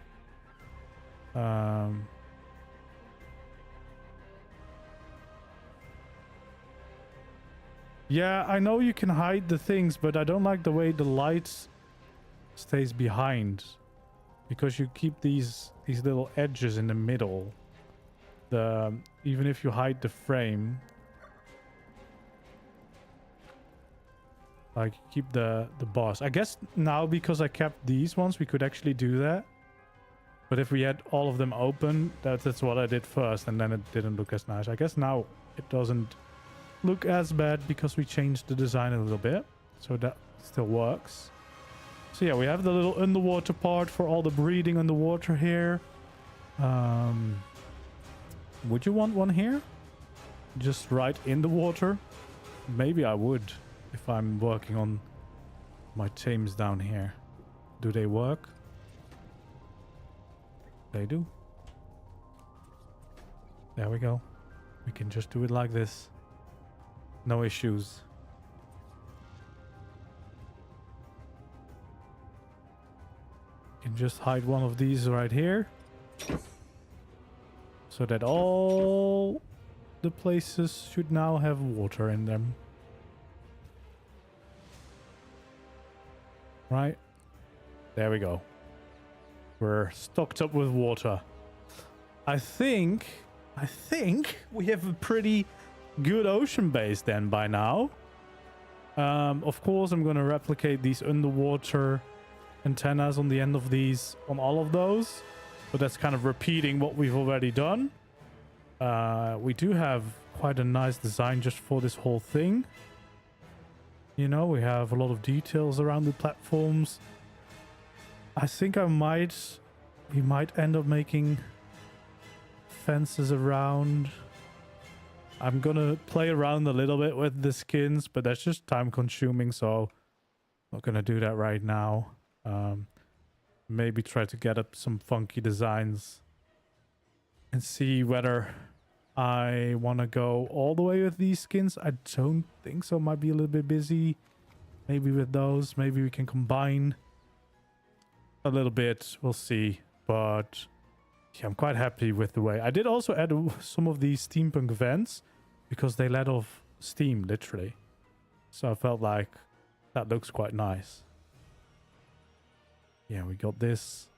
Yeah, I know you can hide the things, but I don't like the way the light stays behind. Because you keep these little edges in the middle. Even if you hide the frame. Like, keep the boss. I guess now because I kept these ones, we could actually do that. But if we had all of them open, that's what I did first. And then it didn't look as nice. I guess now it doesn't look as bad because we changed the design a little bit, so that still works. So yeah, we have the little underwater part for all the breeding underwater here. Would you want one here? Just right in the water? Maybe I would if I'm working on my tames down here. Do they work? They do. There we go. We can just do it like this. No issues. Can just hide one of these right here. So that all the places should now have water in them. Right? There we go. We're stocked up with water. I think we have a pretty good ocean base then by now. Of course, I'm going to replicate these underwater antennas on the end of these on all of those. But that's kind of repeating what we've already done. We do have quite a nice design just for this whole thing. You know, we have a lot of details around the platforms. I think we might end up making fences around. I'm gonna play around a little bit with the skins, but that's just time consuming, so I'm not gonna do that right now. Maybe try to get up some funky designs and see whether I want to go all the way with these skins. I don't think so. Might be a little bit busy. Maybe with those. Maybe we can combine a little bit. We'll see. But yeah, I'm quite happy with the way. I did also add some of these steampunk vents because they let off steam, literally. So I felt like that looks quite nice. Yeah, we got this.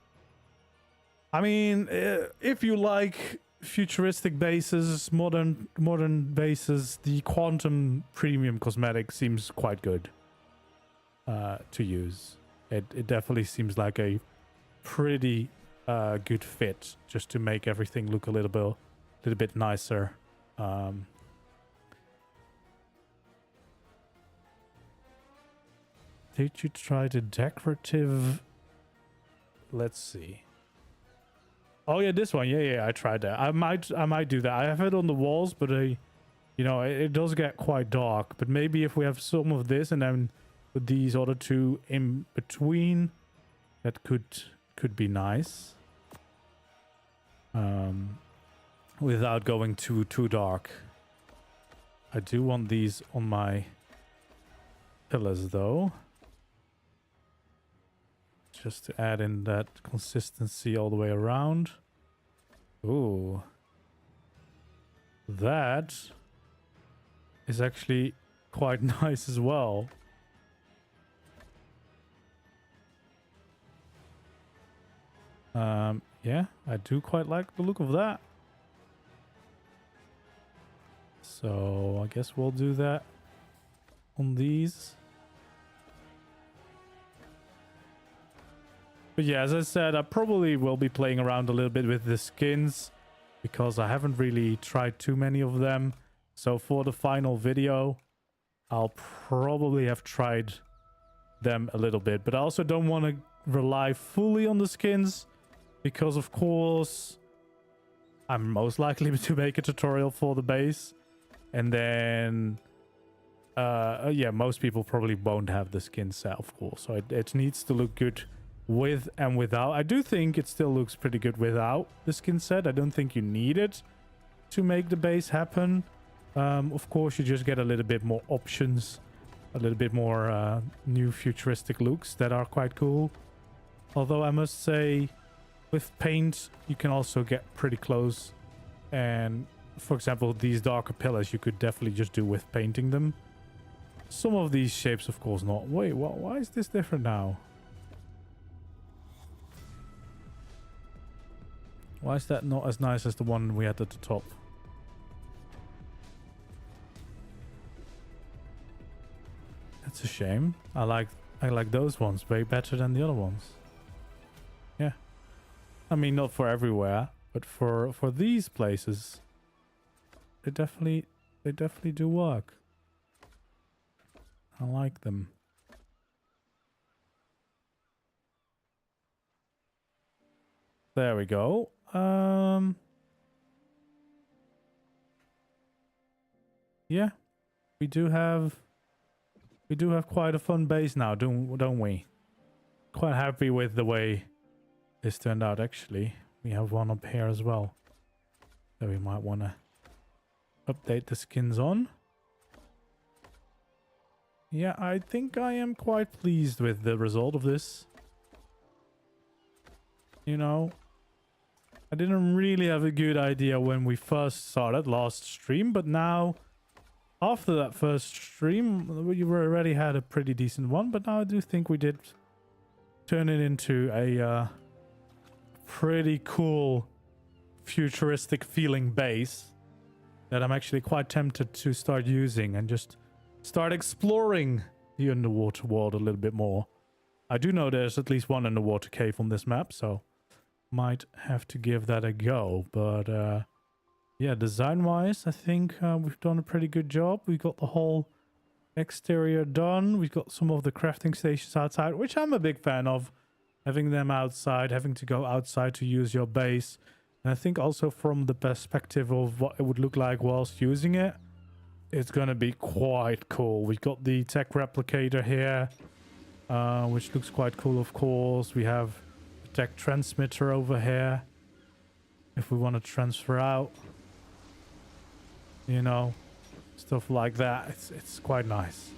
I mean, if you like futuristic bases, modern bases, the quantum premium cosmetic seems quite good to use. It definitely seems like a pretty good fit just to make everything look a little bit nicer. Did you try the decorative? Let's see. Oh yeah, this one. Yeah, I tried that. I might do that. I have it on the walls, but you know, it does get quite dark. But maybe if we have some of this and then with these other two in between, that could be nice. without going too dark. I do want these on my pillars though, just to add in that consistency all the way around. Ooh, that is actually quite nice as well. Yeah, I do quite like the look of that. So I guess we'll do that on these. But yeah, as I said, I probably will be playing around a little bit with the skins because I haven't really tried too many of them. So for the final video, I'll probably have tried them a little bit. But I also don't want to rely fully on the skins because, of course, I'm most likely to make a tutorial for the base. And then, yeah, most people probably won't have the skin set, of course. So it needs to look good with and without. I do think it still looks pretty good without the skin set. I don't think you need it to make the base happen. Of course, you just get a little bit more options, a little bit more new futuristic looks that are quite cool. Although I must say, with paint, you can also get pretty close. And for example, these darker pillars, you could definitely just do with painting them. Some of these shapes, of course, not. Wait, why is this different now? Why is that not as nice as the one we had at the top? That's a shame. I like those ones way better than the other ones. Yeah. I mean, not for everywhere, but for these places, they definitely do work. I like them. There we go. Yeah, we do have quite a fun base now, don't we? Quite happy with the way this turned out. Actually, we have one up here as well, so we might want to update the skins on. Yeah, I think I am quite pleased with the result of this. You know, I didn't really have a good idea when we first started last stream, but now, after that first stream, we already had a pretty decent one, but now I do think we did turn it into a pretty cool futuristic feeling base that I'm actually quite tempted to start using and just start exploring the underwater world a little bit more. I do know there's at least one underwater cave on this map, so might have to give that a go. But yeah, design-wise, I think we've done a pretty good job. We got the whole exterior done. We've got some of the crafting stations outside, which I'm a big fan of. Having them outside, having to go outside to use your base. And I think also from the perspective of what it would look like whilst using it, it's going to be quite cool. We've got the tech replicator here, which looks quite cool, of course. We have the tech transmitter over here. If we want to transfer out, you know, stuff like that. It's quite nice.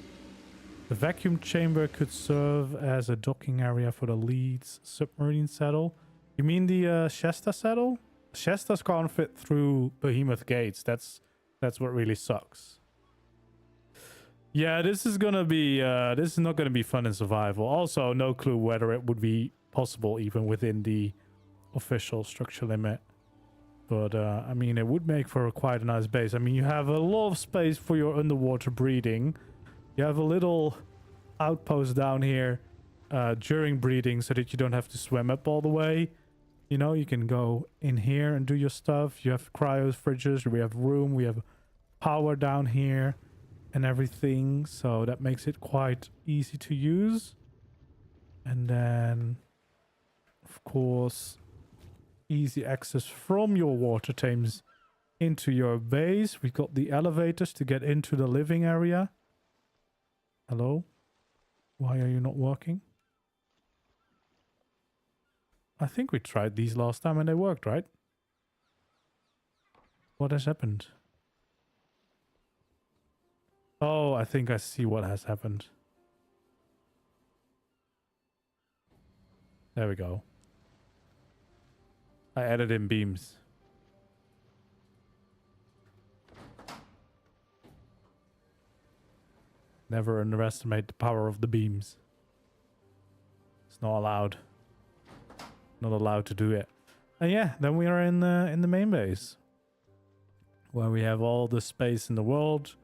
The vacuum chamber could serve as a docking area for the Leeds submarine saddle. You mean the Shasta saddle? Shastas can't fit through behemoth gates. That's what really sucks. Yeah, this is not gonna be fun in survival. Also, no clue whether it would be possible even within the official structure limit. But I mean, it would make for quite a nice base. I mean, you have a lot of space for your underwater breeding. You have a little outpost down here during breeding so that you don't have to swim up all the way. You know, you can go in here and do your stuff. You have cryos, fridges, we have room, we have power down here and everything. So that makes it quite easy to use. And then, of course, easy access from your water tames into your base. We've got the elevators to get into the living area. Hello? Why are you not working? I think we tried these last time and they worked, right? What has happened? Oh, I think I see what has happened. There we go. I added in beams. Never underestimate the power of the beams. It's not allowed. Not allowed to do it. And yeah, then we are in the main base, where we have all the space in the world.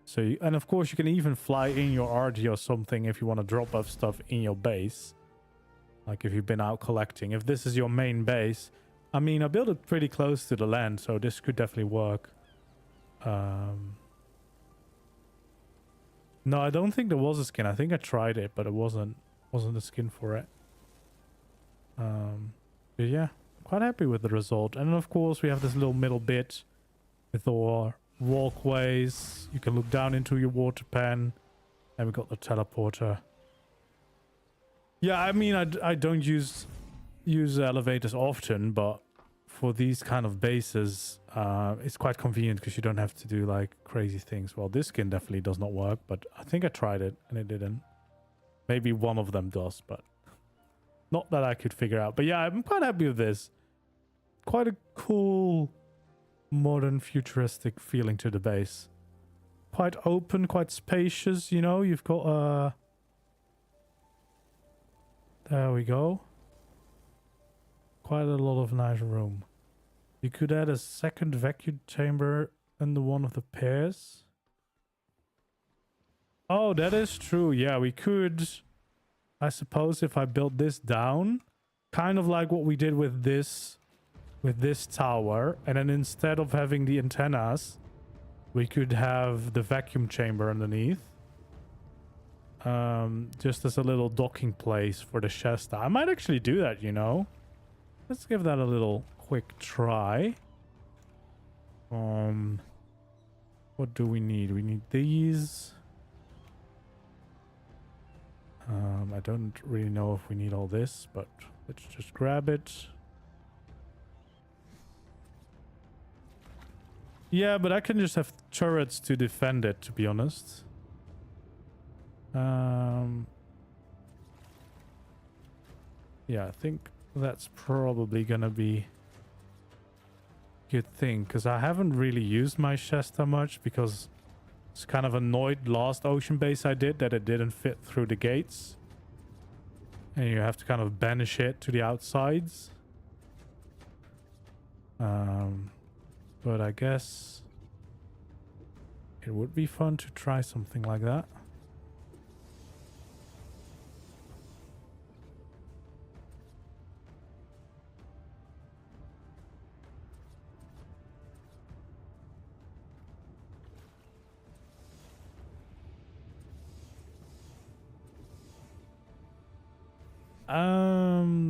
So you, and of course you can even fly in your RG or something if you want to drop off stuff in your base. Like if you've been out collecting. If this is your main base, I mean, I built it pretty close to the land, so this could definitely work. No, I don't think there was a skin. I think I tried it, but it wasn't a skin for it. But yeah, quite happy with the result. And of course we have this little middle bit with our walkways. You can look down into your water pan, and we got the teleporter. Yeah, I mean, I don't use elevators often, but for these kind of bases, it's quite convenient because you don't have to do like crazy things. Well, this skin definitely does not work, but I think I tried it and it didn't. Maybe one of them does, but not that I could figure out. But yeah, I'm quite happy with this. Quite a cool, modern, futuristic feeling to the base. Quite open, quite spacious, you know. You've got there we go. Quite a lot of nice room. You could add a second vacuum chamber under one of the pairs. Oh, that is true. Yeah, we could, I suppose, if I built this down, kind of like what we did with this tower, and then instead of having the antennas, we could have the vacuum chamber underneath. Just as a little docking place for the Shasta. I might actually do that, you know. Let's give that a little quick try. What do we need? We need these. I don't really know if we need all this, but let's just grab it. Yeah, but I can just have turrets to defend it, to be honest. Yeah, I think that's probably gonna be a good thing, because I haven't really used my Shasta much, because it's kind of annoyed last ocean base I did that it didn't fit through the gates. And you have to kind of banish it to the outsides. But I guess it would be fun to try something like that.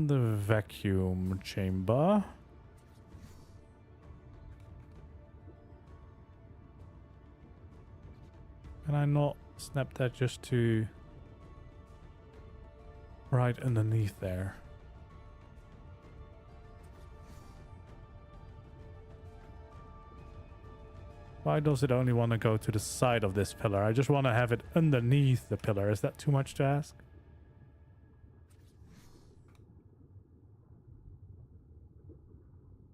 The vacuum chamber. Can I not snap that just to right underneath there? Why does it only want to go to the side of this pillar? I just want to have it underneath the pillar. Is that too much to ask?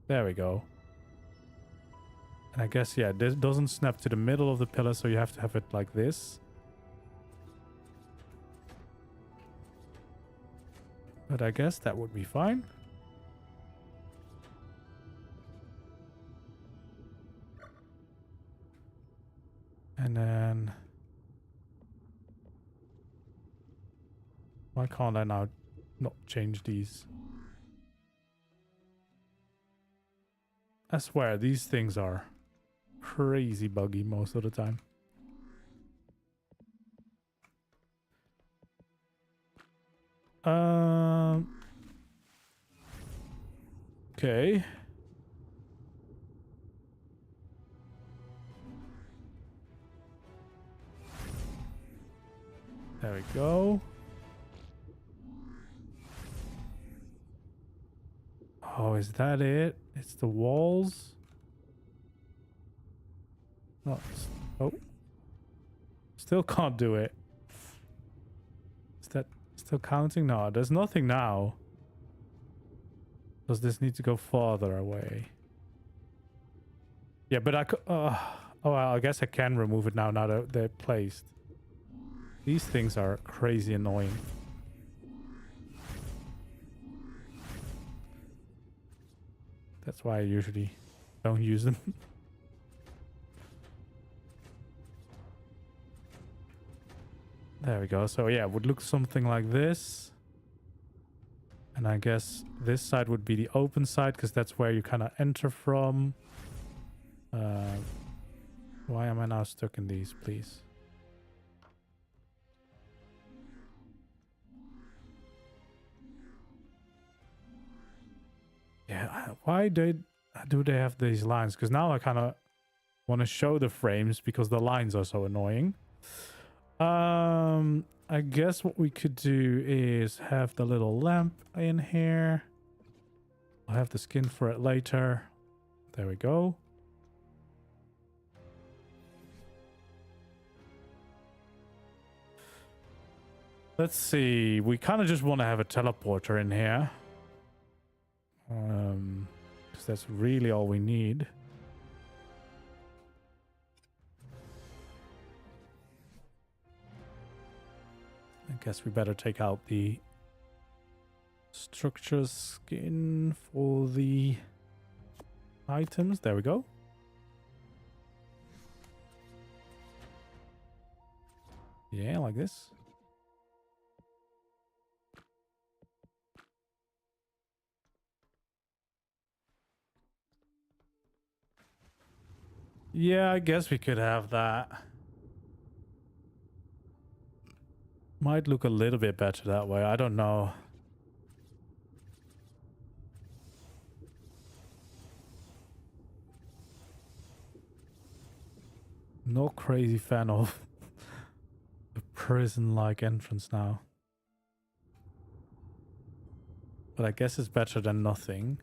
There we go. And I guess, yeah, this doesn't snap to the middle of the pillar, so you have to have it like this. But I guess that would be fine. And then... why can't I now not change these? I swear, these things are crazy buggy most of the time. Okay. There we go. Oh, is that it? It's the walls? Not. Oh. Still can't do it. Is that still counting? No, there's nothing now. Does this need to go farther away? Yeah, but I could... oh, well, I guess I can remove it now that they're placed. These things are crazy annoying. That's why I usually don't use them. There we go. So yeah, it would look something like this. And I guess this side would be the open side because that's where you kind of enter from. Why am I now stuck in these, please? Yeah, why do they have these lines? Because now I kind of want to show the frames because the lines are so annoying. I guess what we could do is have the little lamp in here. I'll have the skin for it later. There we go. Let's see. We kind of just want to have a teleporter in here. Because that's really all we need. I guess we better take out the structure skin for the items. There we go. Yeah, like this. Yeah, I guess we could have that. Might look a little bit better that way. I don't know. Not crazy fan of the prison-like entrance now. But I guess it's better than nothing.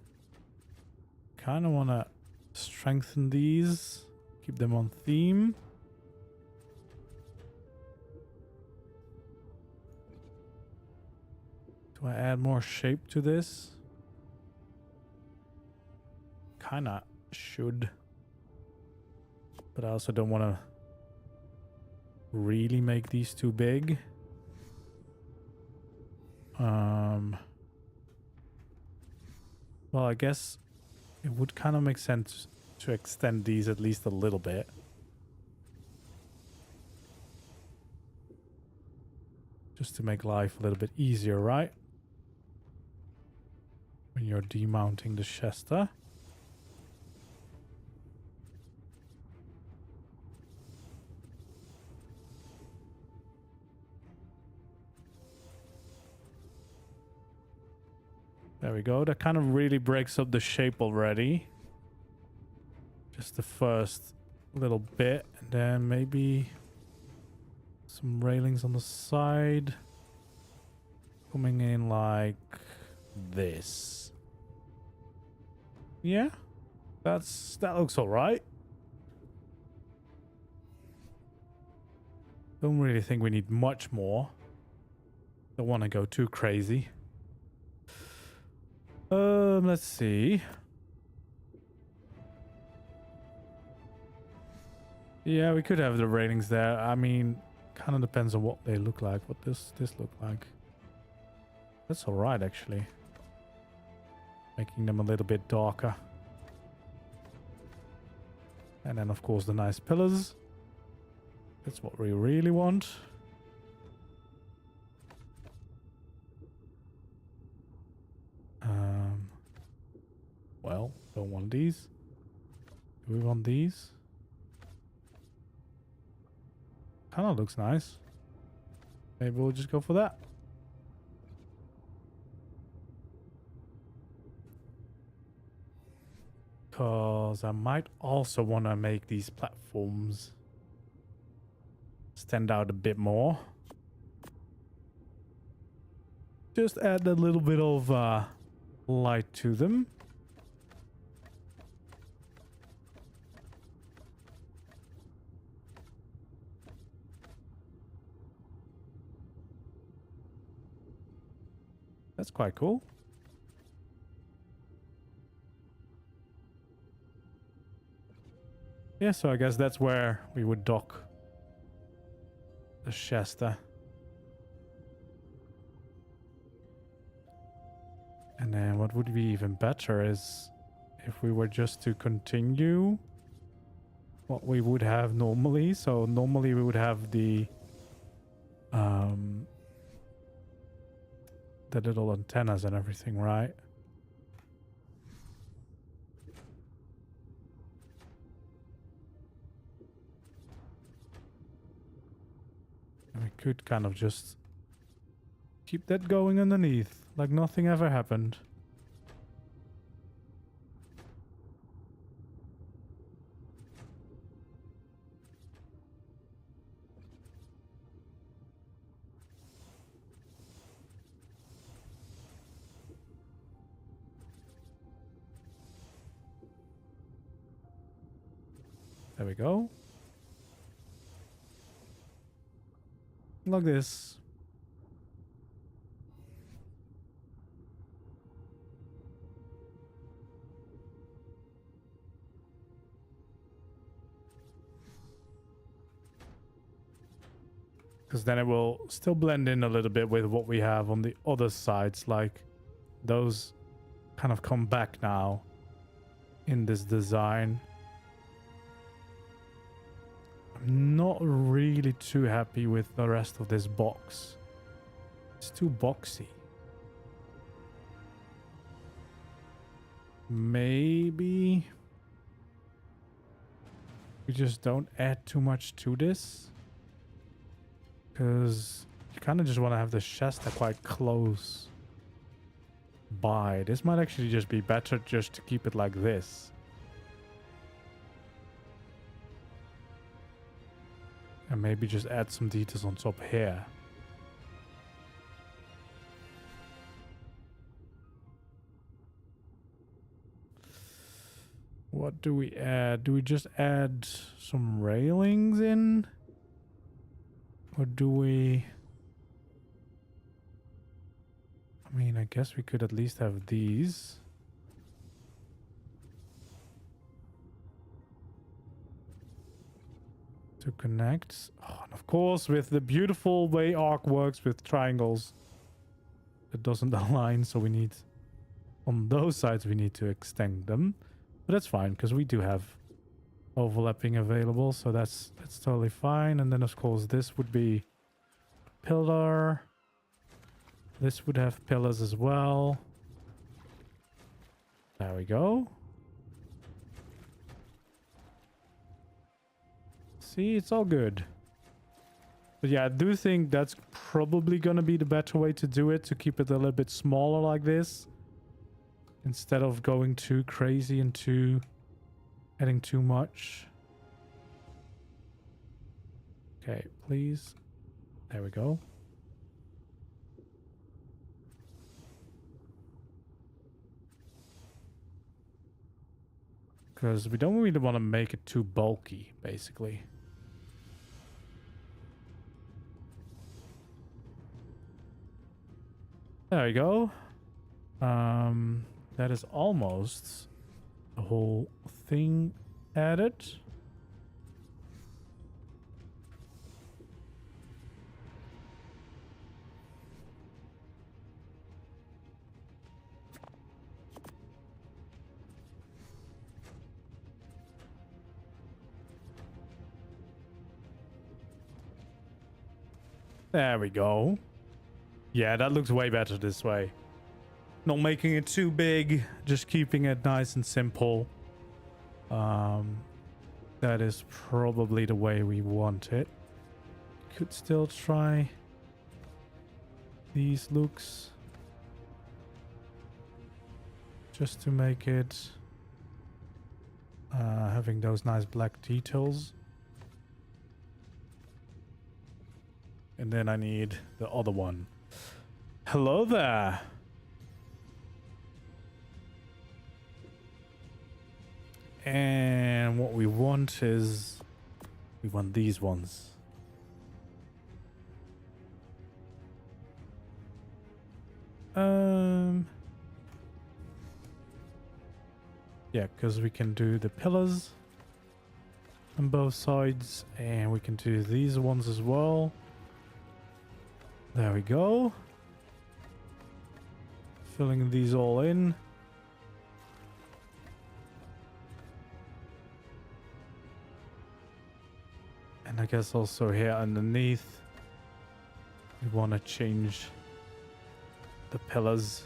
Kind of want to strengthen these. Keep them on theme. Do I add more shape to this? Kinda should. But I also don't want to really make these too big. Well, I guess it would kind of make sense to extend these at least a little bit. Just to make life a little bit easier, right? When you're demounting the Shasta. There we go. That kind of really breaks up the shape already. Just the first little bit. And then maybe some railings on the side. Coming in like this. Yeah. That looks alright. Don't really think we need much more. Don't want to go too crazy. Let's see. Yeah, we could have the railings there. I mean, kind of depends on what they look like. What this look like. That's all right, actually. Making them a little bit darker. And then, of course, the nice pillars. That's what we really want. Well, don't want these. Do we want these? Kind of looks nice. Maybe we'll just go for that. Because I might also want to make these platforms stand out a bit more. Just add a little bit of light to them. That's quite cool. Yeah, so I guess that's where we would dock the Shasta. And then what would be even better is if we were just to continue what we would have normally. So normally we would have the little antennas and everything, right? And we could kind of just keep that going underneath, like nothing ever happened. There we go. Like this. Because then it will still blend in a little bit with what we have on the other sides. Like those kind of come back now in this design. I'm not really too happy with the rest of this box. It's too boxy. Maybe we just don't add too much to this. Because you kind of just want to have the Shasta quite close by. This might actually just be better just to keep it like this. And maybe just add some details on top here. What do we add? Do we just add some railings in? Or do we... I mean, I guess we could at least have these. To connect. Oh, and of course, with the beautiful way ARK works with triangles, it doesn't align, so we need... On those sides, we need to extend them. But that's fine, because we do have overlapping available, so that's totally fine. And then, of course, this would be pillar. This would have pillars as well. There we go. See, it's all good. But yeah, I do think that's probably going to be the better way to do it, to keep it a little bit smaller like this. Instead of going too crazy and adding too much. Okay, please. There we go. Because we don't really want to make it too bulky, basically. There we go. That is almost the whole thing added. There we go. Yeah, that looks way better this way. Not making it too big, just keeping it nice and simple. That is probably the way we want it. Could still try these looks. Just to make it having those nice black details. And then I need the other one. Hello there. And what we want is, we want these ones. Yeah, because we can do the pillars on both sides, and we can do these ones as well. There we go. Filling these all in. And I guess also here underneath, we want to change the pillars.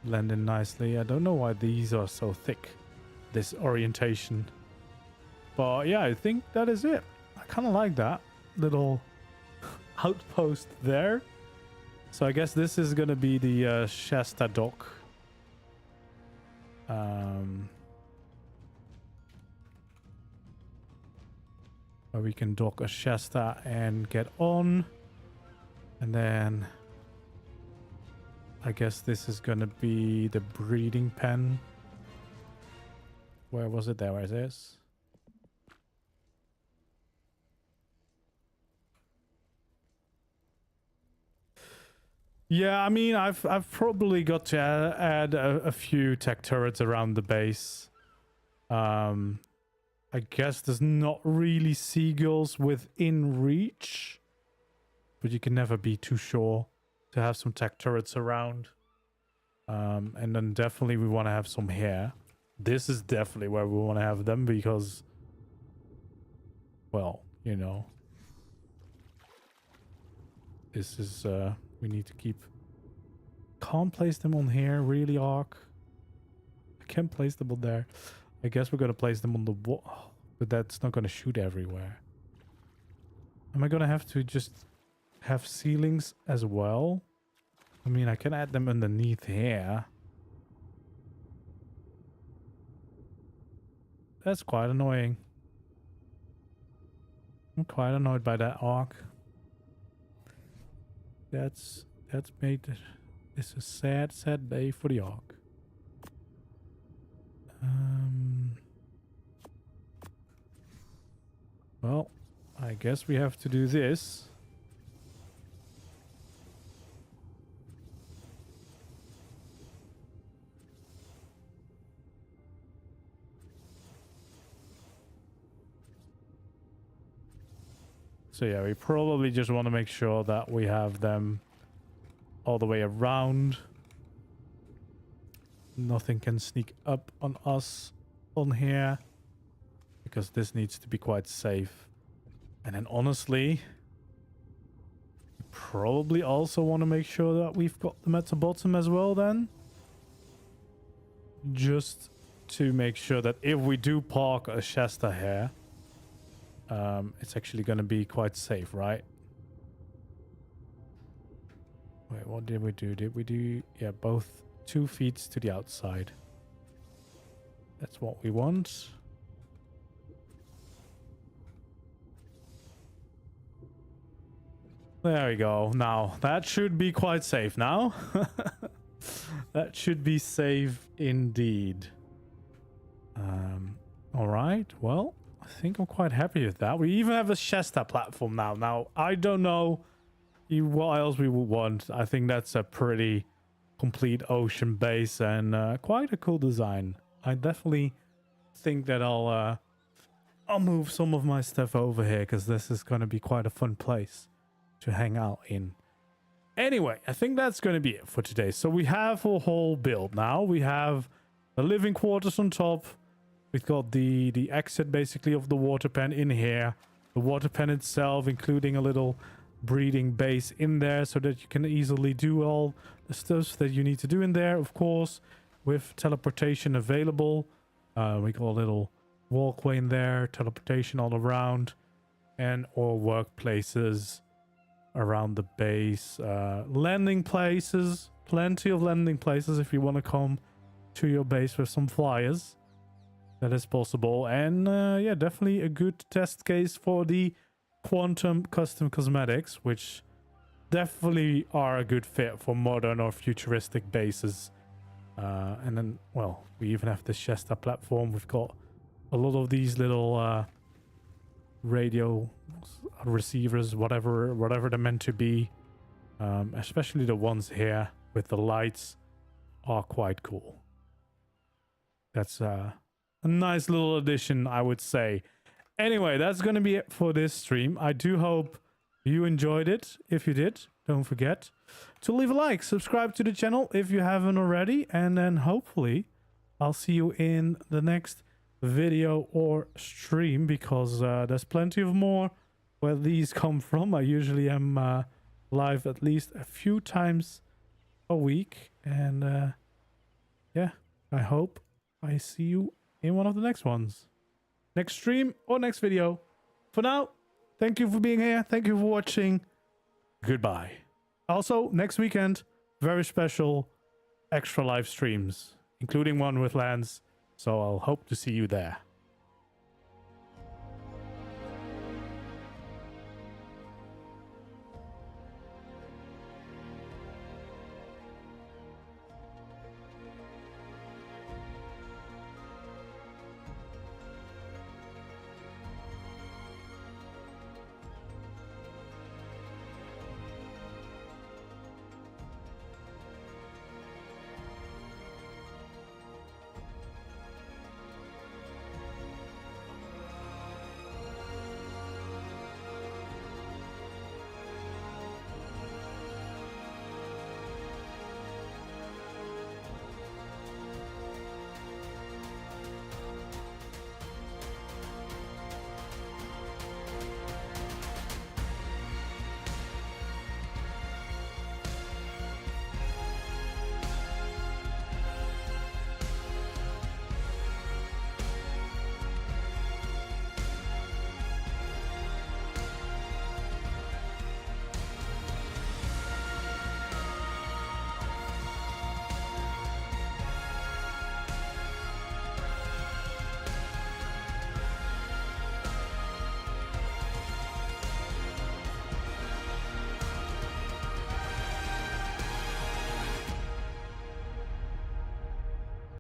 Blend in nicely. I don't know why these are so thick, this orientation. But yeah, I think that is it. I kind of like that little outpost there. So I guess this is going to be the Shasta dock. Where we can dock a Shasta and get on. And then I guess this is going to be the breeding pen. Where was it? There it is. Yeah, I mean, I've probably got to add a few tech turrets around the base. I guess there's not really seagulls within reach, but you can never be too sure to have some tech turrets around. And then definitely we want to have some here. This is definitely where we want to have them because, well, you know, this is, we need to keep... Can't place them on here, really, ARK? I can't place them on there. I guess we're going to place them on the wall, but that's not going to shoot everywhere. Am I going to have to just have ceilings as well? I mean, I can add them underneath here. That's quite annoying. I'm quite annoyed by that ARK. That's made this a sad day for the ARK. Well, I guess we have to do this. So yeah, we probably just want to make sure that we have them all the way around. Nothing can sneak up on us on here, because this needs to be quite safe. And then honestly, we probably also want to make sure that we've got them at the bottom as well then. Just to make sure that if we do park a Shasta here, it's actually going to be quite safe, right? Wait, what did we do? Did we do... Yeah, both 2 feet to the outside. That's what we want. There we go. Now, that should be quite safe now. That should be safe indeed. All right. Well, I think I'm quite happy with that. We even have a Shasta platform now. Now, I don't know what else we would want. I think that's a pretty complete ocean base and quite a cool design. I definitely think that I'll move some of my stuff over here because this is going to be quite a fun place to hang out in. Anyway, I think that's going to be it for today. So we have a whole build now. We have the living quarters on top. We've got the exit basically of the water pen in here. The water pen itself, including a little breeding base in there so that you can easily do all the stuff that you need to do in there, of course, with teleportation available. We got a little walkway in there, teleportation all around, and all workplaces around the base. Landing places, plenty of landing places if you want to come to your base with some flyers. That is possible. And yeah, definitely a good test case for the quantum custom cosmetics, which definitely are a good fit for modern or futuristic bases. And then, well, we even have the Shasta platform. We've got a lot of these little radio receivers, whatever they're meant to be. Especially the ones here with the lights are quite cool. That's a nice little addition, I would say. Anyway, that's going to be it for this stream. I do hope you enjoyed it. If you did, don't forget to leave a like, subscribe to the channel if you haven't already, and then hopefully I'll see you in the next video or stream, because there's plenty of more where these come from. I usually am live at least a few times a week, and yeah, I hope I see you in one of the next ones, next stream or next video. For now, thank you for being here, thank you for watching, goodbye. Also, next weekend, very special extra live streams, including one with Lance, so I'll hope to see you there.